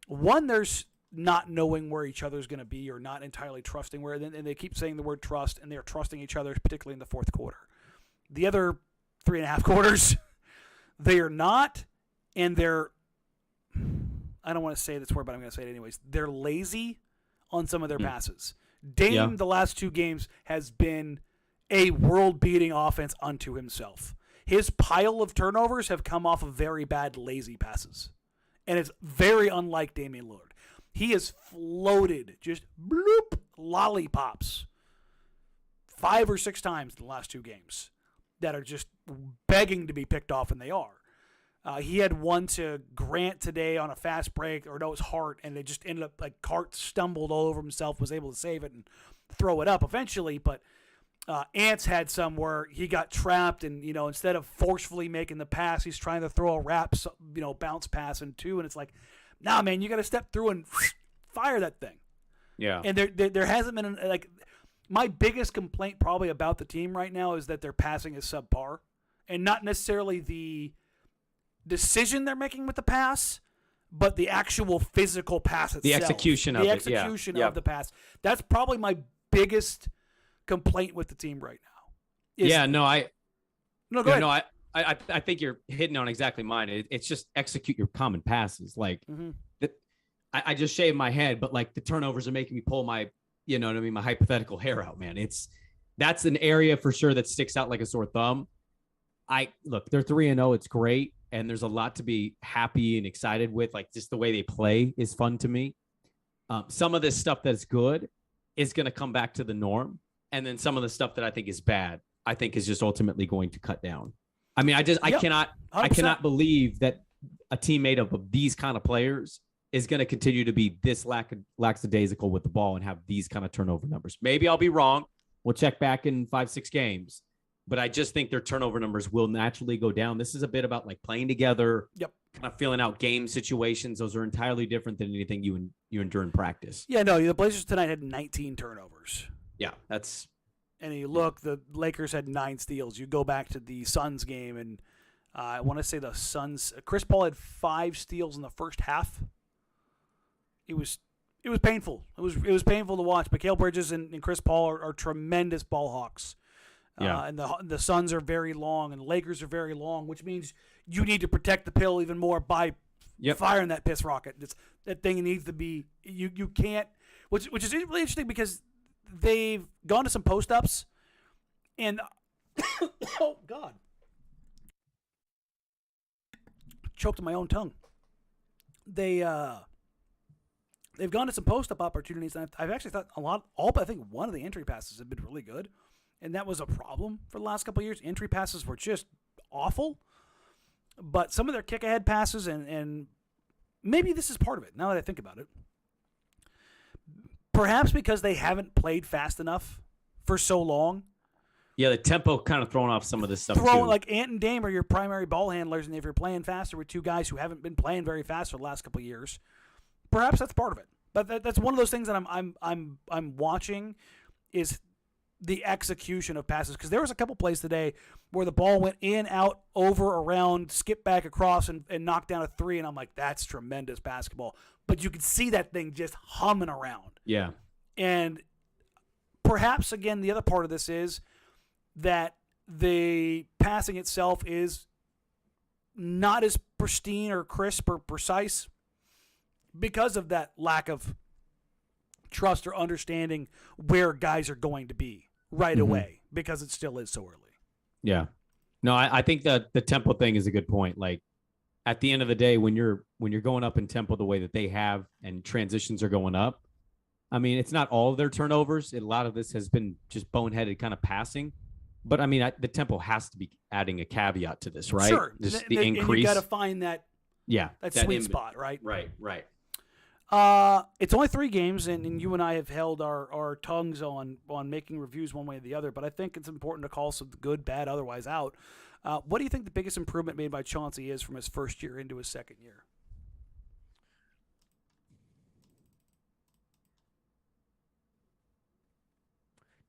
One, there's not knowing where each other's going to be or not entirely trusting where, and they keep saying the word trust, and they're trusting each other, particularly in the fourth quarter. The other 3.5 quarters, they are not, and I don't want to say this word, but I'm going to say it anyways. They're lazy on some of their passes. Dame, the last 2 games, has been a world-beating offense unto himself. His pile of turnovers have come off of very bad, lazy passes. And it's very unlike Damian Lillard. He has floated just bloop lollipops 5 or 6 times in the last 2 games that are just begging to be picked off, and they are. He had one to Grant today on a fast break, or no, it was Hart, and they just ended up like Hart stumbled all over himself, was able to save it and throw it up eventually. But Ants had some where he got trapped, and instead of forcefully making the pass, he's trying to throw a bounce pass in two, and it's like, nah, man, you got to step through and fire that thing. Yeah. And there hasn't been my biggest complaint probably about the team right now is that their passing is subpar, and not necessarily the decision they're making with the pass, but the actual physical pass itself. The execution of it. The execution of the pass. That's probably my biggest complaint with the team right now. I think you're hitting on exactly mine. It's just execute your common passes. Like I just shaved my head, but like the turnovers are making me pull my, my hypothetical hair out, man. That's an area for sure that sticks out like a sore thumb. They're 3-0. It's great. And there's a lot to be happy and excited with. Like just the way they play is fun to me. Some of this stuff that's good is going to come back to the norm. And then some of the stuff that I think is bad, I think is just ultimately going to cut down. I mean, I cannot believe that a team made up of these kind of players is going to continue to be this lackadaisical with the ball and have these kind of turnover numbers. Maybe I'll be wrong. We'll check back in 5-6 games, but I just think their turnover numbers will naturally go down. This is a bit about like playing together, kind of feeling out game situations. Those are entirely different than anything you endure in practice. Yeah, no, the Blazers tonight had 19 turnovers. Yeah, that's. And you look, the Lakers had 9 steals. You go back to the Suns game, and I want to say the Suns. Chris Paul had 5 steals in the first half. It was painful. It was painful to watch. Mikal Bridges and Chris Paul are tremendous ball hawks. And the Suns are very long, and the Lakers are very long, which means you need to protect the pill even more by firing that piss rocket. That thing needs to be. You can't. Which is really interesting because they've gone to some post-ups, and oh, God. Choked on my own tongue. They've gone to some post-up opportunities, and I've actually thought I think one of the entry passes have been really good, and that was a problem for the last couple of years. Entry passes were just awful, but some of their kick-ahead passes, and maybe this is part of it, now that I think about it. Perhaps because they haven't played fast enough for so long. Yeah, the tempo kind of throwing off some of this stuff too. Like Ant and Dame are your primary ball handlers, and if you're playing faster with two guys who haven't been playing very fast for the last couple of years, perhaps that's part of it. But that's one of those things that I'm watching is the execution of passes, because there was a couple plays today where the ball went in, out, over, around, skip back across, and knocked down a 3, and I'm like, that's tremendous basketball. But you could see that thing just humming around. Yeah. And perhaps, again, the other part of this is that the passing itself is not as pristine or crisp or precise because of that lack of trust or understanding where guys are going to be right away, because it still is so early. Yeah. No, I think that the tempo thing is a good point. Like, at the end of the day, when you're going up in tempo the way that they have and transitions are going up, I mean, it's not all of their turnovers. A lot of this has been just boneheaded kind of passing. But, I mean, the tempo has to be adding a caveat to this, right? Sure. Just the increase. And you got to find that sweet spot, right? Right. It's only 3 games, and you and I have held our tongues on making reviews one way or the other, but I think it's important to call some good, bad, otherwise out. What do you think the biggest improvement made by Chauncey is from his first year into his second year?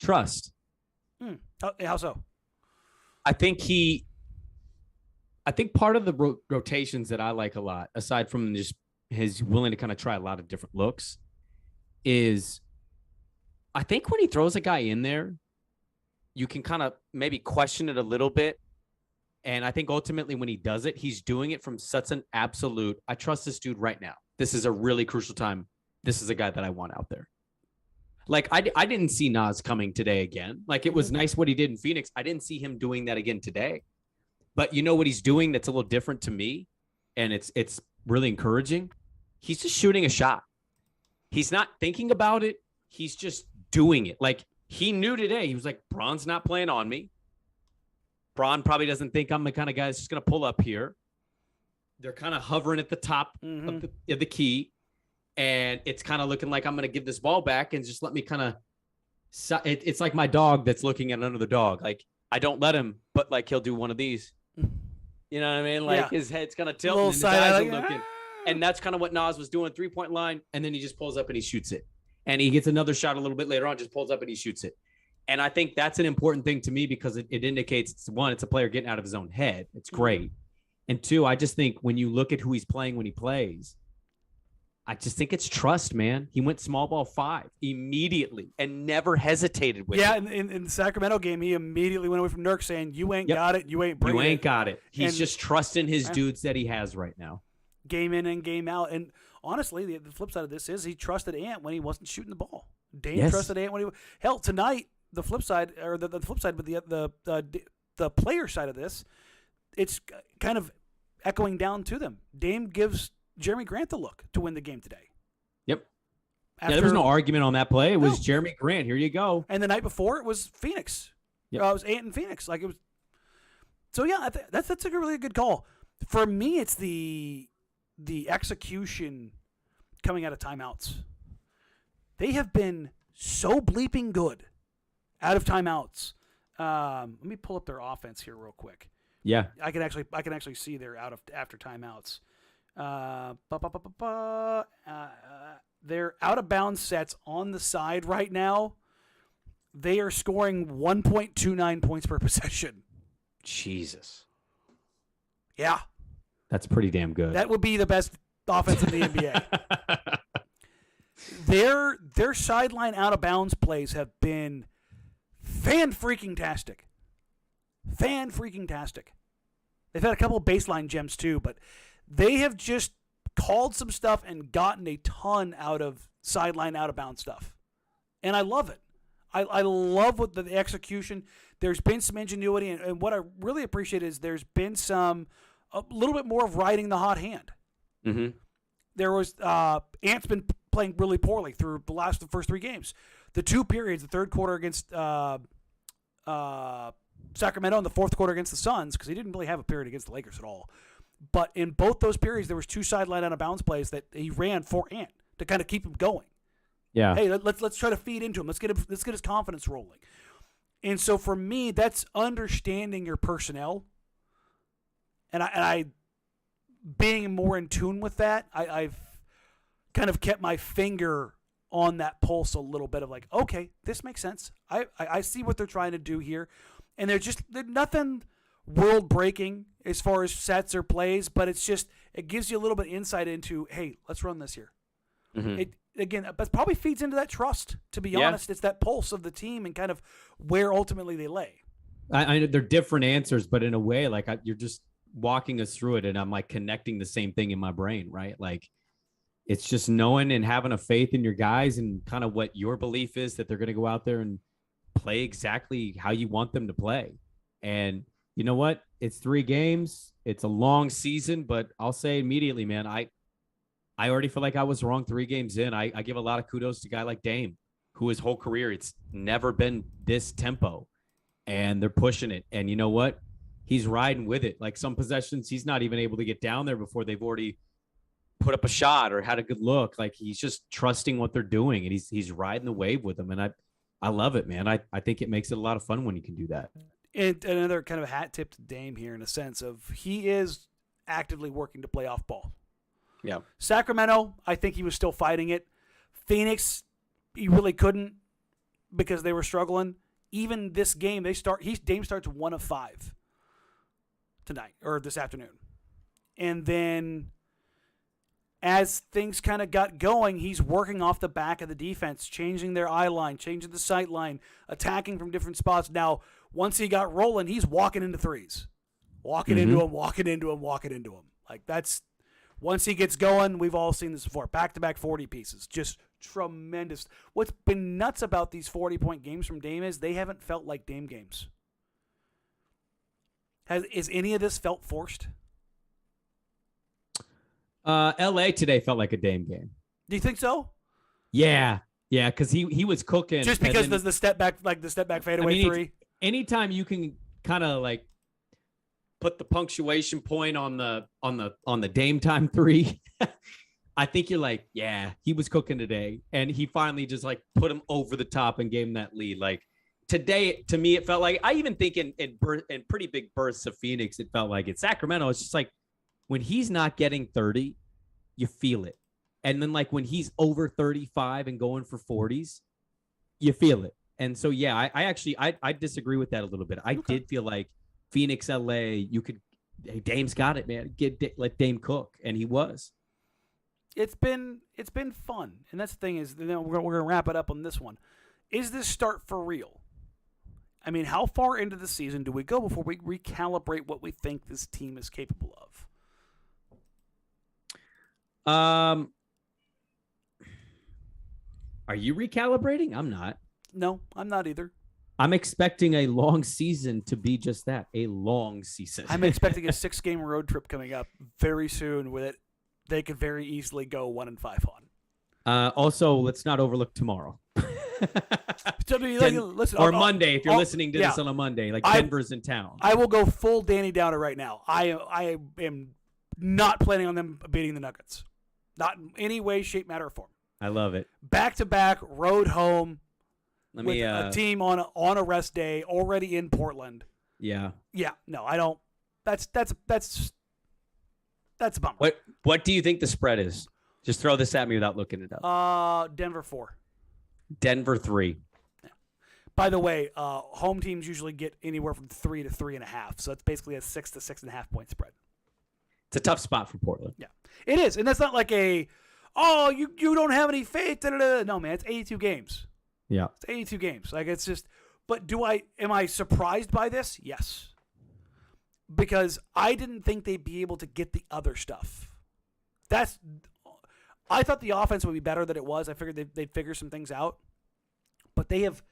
Trust. How so? I think part of the rotations that I like a lot, aside from just his willing to kind of try a lot of different looks, is I think when he throws a guy in there, you can kind of maybe question it a little bit. And I think ultimately when he does it, he's doing it from such an absolute, I trust this dude right now. This is a really crucial time. This is a guy that I want out there. Like, I didn't see Nas coming today again. Like, it was nice what he did in Phoenix. I didn't see him doing that again today. But you know what he's doing that's a little different to me, and it's really encouraging? He's just shooting a shot. He's not thinking about it. He's just doing it. Like, he knew today. He was like, Bron's not playing on me. Bron probably doesn't think I'm the kind of guy that's just going to pull up here. They're kind of hovering at the top of the key. And it's kind of looking like I'm going to give this ball back and just let me kind of So it's like my dog that's looking at another dog. Like, I don't let him, but like he'll do one of these. You know what I mean? Like his head's kind of tilting and his eyes are looking. And that's kind of what Nas was doing, 3-point line. And then he just pulls up and he shoots it. And he gets another shot a little bit later on, just pulls up and he shoots it. And I think that's an important thing to me because it indicates, one, it's a player getting out of his own head. It's great. And two, I just think when you look at who he's playing when he plays, I just think it's trust, man. He went small ball 5 immediately and never hesitated with it. Yeah, in the Sacramento game, he immediately went away from Nurk saying, you ain't got it, you ain't bringing it. You ain't got it. He's just trusting his dudes that he has right now. Game in and game out. And honestly, the flip side of this is he trusted Ant when he wasn't shooting the ball. Dame trusted Ant when he – hell, tonight, the flip side – or the flip side, but the player side of this, it's kind of echoing down to them. Dame gives – Jeremy Grant the look to win the game today. Yep. There was no argument on that play. It was Jeremy Grant. Here you go. And the night before, it was Phoenix. Yep. It was Ant and Phoenix. Like it was. So yeah, that's a really good call. For me, it's the execution coming out of timeouts. They have been so bleeping good out of timeouts. Let me pull up their offense here real quick. Yeah, I can actually see they're after timeouts. They're out of bounds sets on the side right now. They are scoring 1.29 points per possession. Jesus. Yeah. That's pretty damn good. That would be the best offense in the NBA. Their sideline out of bounds plays have been fan-freaking-tastic. Fan-freaking-tastic. They've had a couple of baseline gems too, but they have just called some stuff and gotten a ton out of sideline out-of-bounds stuff. And I love it. I love what the execution. There's been some ingenuity, and what I really appreciate is there's been a little bit more of riding the hot hand. Mm-hmm. There was Ant's been playing really poorly through the first 3 games. The 2 periods, the third quarter against Sacramento and the fourth quarter against the Suns, because he didn't really have a period against the Lakers at all. But in both those periods, there was 2 sideline out of bounds plays that he ran for Ant to kind of keep him going. Yeah. Hey, let's try to feed into him. Let's get his confidence rolling. And so for me, that's understanding your personnel, and I being more in tune with that. I've kind of kept my finger on that pulse a little bit of like, okay, this makes sense. I see what they're trying to do here, and they're nothing world breaking as far as sets or plays, but it gives you a little bit of insight into, hey, let's run this here. Mm-hmm. But probably feeds into that trust, to be honest. It's that pulse of the team and kind of where ultimately they lay. I know they're different answers, but in a way, like you're just walking us through it, and I'm like connecting the same thing in my brain, right? Like it's just knowing and having a faith in your guys and kind of what your belief is that they're going to go out there and play exactly how you want them to play. And you know what? It's 3 games. It's a long season, but I'll say immediately, man, I already feel like I was wrong 3 games in. I give a lot of kudos to a guy like Dame, who his whole career, it's never been this tempo, and they're pushing it. And you know what? He's riding with it. Like some possessions, he's not even able to get down there before they've already put up a shot or had a good look. Like he's just trusting what they're doing, and he's riding the wave with them. And I love it, man. I think it makes it a lot of fun when you can do that. And another kind of hat tip to Dame here in a sense of he is actively working to play off ball. Yeah. Sacramento, I think he was still fighting it. Phoenix, he really couldn't because they were struggling. Even this game, Dame starts 1 of 5 tonight or this afternoon. And then as things kind of got going, he's working off the back of the defense, changing their eye line, changing the sight line, attacking from different spots. Now, once he got rolling, he's walking into threes. Walking into him. Like that's once he gets going, we've all seen this before. Back-to-back 40 pieces. Just tremendous. What's been nuts about these 40-point games from Dame is they haven't felt like Dame games. Is any of this felt forced? LA today felt like a Dame game. Do you think so? Yeah, because he was cooking. Just because the step back, like the step back fadeaway 3. Anytime you can kind of like put the punctuation point on the Dame time 3, I think you're like, yeah, he was cooking today. And he finally just like put him over the top and gave him that lead. Like today, to me, it felt like, I even think in pretty big bursts of Phoenix, it felt like Sacramento. It's just like when he's not getting 30, you feel it. And then like when he's over 35 and going for 40s, you feel it. And so, yeah, I disagree with that a little bit. I did feel like Phoenix, LA, hey, Dame's got it, man. Let Dame cook. And he was. It's been fun, and that's the thing is, we're gonna wrap it up on this one. Is this start for real? I mean, how far into the season do we go before we recalibrate what we think this team is capable of? Are you recalibrating? I'm not. No, I'm not either. I'm expecting a long season to be just that, a long season. I'm expecting a 6-game road trip coming up very soon with it. They could very easily go 1-5 on. Also, let's not overlook tomorrow. Listen, Monday, if you're listening to this on a Monday, like Denver's in town. I will go full Danny Downer right now. I am not planning on them beating the Nuggets. Not in any way, shape, matter, or form. I love it. Back-to-back, road home with a team on a rest day, already in Portland. Yeah. Yeah, no, I don't. That's a bummer. What do you think the spread is? Just throw this at me without looking it up. Denver 4. Denver 3. Yeah. By the way, home teams usually get anywhere from 3 to 3.5, so that's basically a 6 to 6.5 point spread. It's a tough spot for Portland. Yeah, it is, and that's not like you don't have any faith. No, man, it's 82 games. Yeah, it's 82 games. Like it's just. But am I surprised by this? Yes. Because I didn't think they'd be able to get the other stuff. I thought the offense would be better than it was. I figured they'd figure some things out. But they have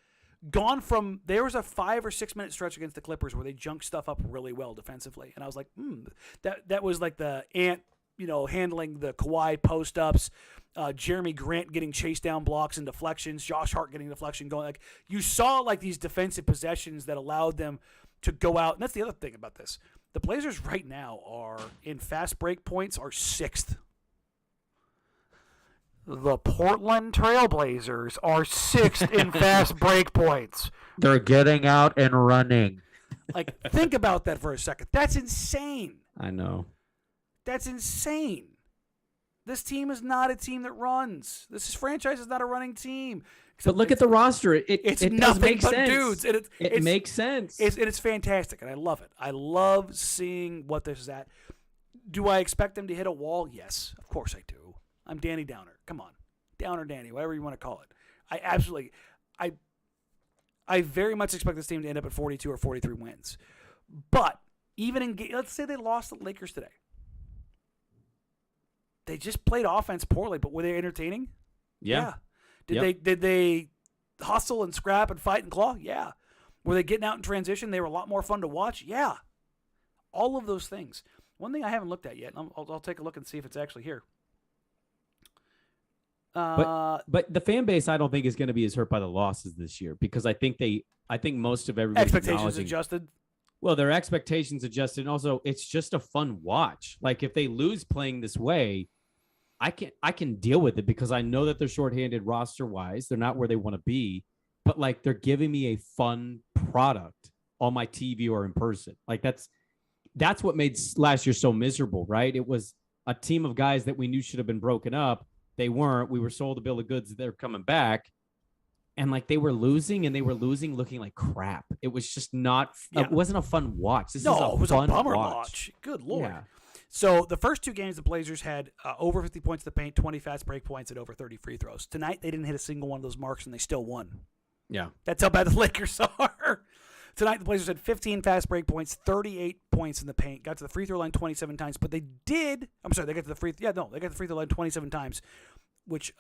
gone from, there was a 5 or 6 minute stretch against the Clippers where they junked stuff up really well defensively. And I was like, that was like the handling the Kawhi post-ups, Jeremy Grant getting chased down blocks and deflections, Josh Hart getting deflection going. Like you saw like these defensive possessions that allowed them to go out. And that's the other thing about this. The Blazers right now are in fast break points are 6th. The Portland Trailblazers are 6th in fast break points. They're getting out and running. Like, think about that for a second. That's insane. I know. That's insane. This team is not a team that runs. This franchise is not a running team. But look at the roster. It does make sense. Dudes. And it makes sense. It's fantastic, and I love it. I love seeing what this is at. Do I expect them to hit a wall? Yes, of course I do. I'm Danny Downer. Come on. Downer Danny, whatever you want to call it. I very much expect this team to end up at 42 or 43 wins. But even in let's say they lost the Lakers today. They just played offense poorly, but were they entertaining? Yeah. Did they hustle and scrap and fight and claw? Yeah. Were they getting out in transition? They were a lot more fun to watch? Yeah. All of those things. One thing I haven't looked at yet, and I'll take a look and see if it's actually here. But the fan base, I don't think is going to be as hurt by the losses this year because I think most of everybody expectations adjusted. Well, their expectations adjusted, and also it's just a fun watch. Like if they lose playing this way, I can deal with it because I know that they're shorthanded roster wise. They're not where they want to be, but like they're giving me a fun product on my TV or in person. Like that's what made last year so miserable, right? It was a team of guys that we knew should have been broken up. They weren't. We were sold a bill of goods that they're coming back. And like they were losing looking like crap. It was just not, It wasn't a fun watch. It was a bummer watch. Good Lord. Yeah. So the first 2 games, the Blazers had over 50 points in the paint, 20 fast break points, and over 30 free throws. Tonight, they didn't hit a single one of those marks, and they still won. Yeah. That's how bad the Lakers are. Tonight, the Blazers had 15 fast break points, 38 points in the paint, got to the free throw line 27 times, but they got to the free throw line 27 times, which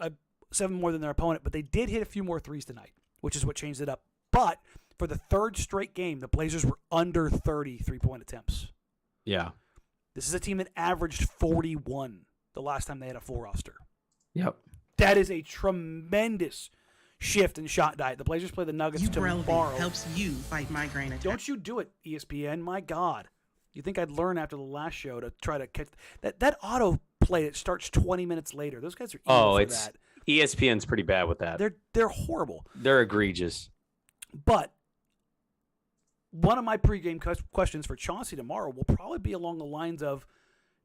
7 more than their opponent, but they did hit a few more threes tonight, which is what changed it up. But for the 3rd straight game, the Blazers were under 30 3-point attempts. Yeah. This is a team that averaged 41 the last time they had a full roster. Yep. That is a tremendous shift in shot diet. The Blazers play the Nuggets tomorrow. Helps you fight migraine attacks. Don't you do it, ESPN. My God. You think I'd learn after the last show to try to catch that auto play that starts 20 minutes later. Those guys are evil for that. ESPN's pretty bad with that. They're horrible. They're egregious. But one of my pregame questions for Chauncey tomorrow will probably be along the lines of,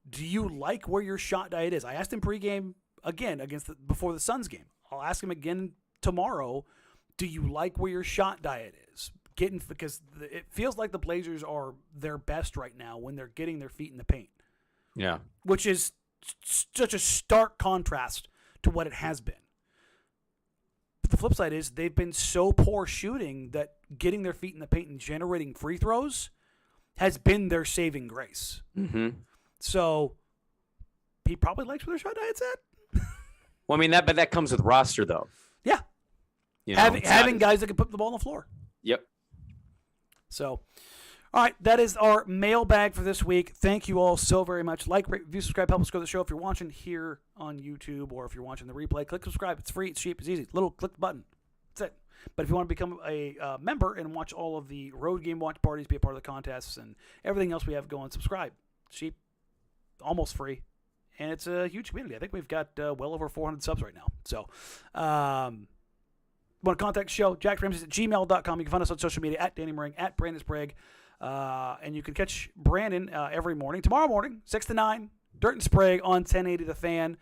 do you like where your shot diet is? I asked him pregame again before the Suns game. I'll ask him again tomorrow. Do you like where your shot diet is? Because it feels like the Blazers are their best right now when they're getting their feet in the paint. Yeah. Which is such a stark contrast to what it has been. But the flip side is they've been so poor shooting that getting their feet in the paint and generating free throws has been their saving grace. Mm-hmm. So he probably likes where their shot diet's at. Well, I mean, that comes with roster, though. Yeah. You know, having guys that can put the ball on the floor. Yep. So, all right, that is our mailbag for this week. Thank you all so very much. Like, rate, review, subscribe, help us grow the show. If you're watching here on YouTube or if you're watching the replay, click subscribe. It's free, it's cheap, it's easy. Click the button. That's it. But if you want to become a member and watch all of the road game watch parties, be a part of the contests, and everything else we have going, subscribe. Cheap, almost free, and it's a huge community. I think we've got well over 400 subs right now. So, want to contact the show, jackramsays@gmail.com. You can find us on social media at Danny Marang, at Brandon Sprague. And you can catch Brandon every morning, tomorrow morning, 6 to 9, Dirt and Sprague on 1080 The Fan.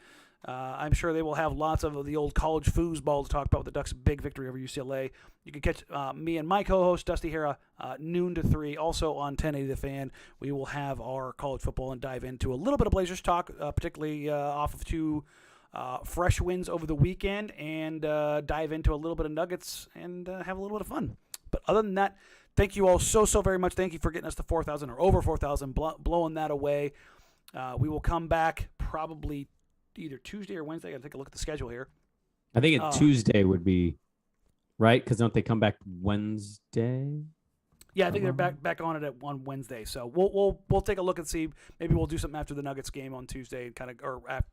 I'm sure they will have lots of the old college foosball to talk about with the Ducks' big victory over UCLA. You can catch me and my co-host, Dusty Hera, noon to 3, also on 1080 The Fan. We will have our college football and dive into a little bit of Blazers talk, particularly off of 2 fresh wins over the weekend, and dive into a little bit of Nuggets and have a little bit of fun. But other than that, thank you all so very much. Thank you for getting us to 4,000 or over 4,000, blowing that away. We will come back probably either Tuesday or Wednesday. I got to take a look at the schedule here. I think Tuesday would be right, because don't they come back Wednesday? Yeah, I think they're back on it on Wednesday. So we'll take a look and see. Maybe we'll do something after the Nuggets game on Tuesday, and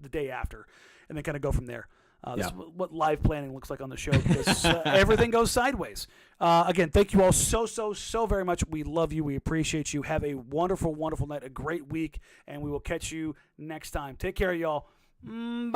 the day after, and then kind of go from there. This is what live planning looks like on the show, because everything goes sideways. Again, thank you all so very much. We love you. We appreciate you. Have a wonderful, wonderful night, a great week, and we will catch you next time. Take care, y'all. Bye.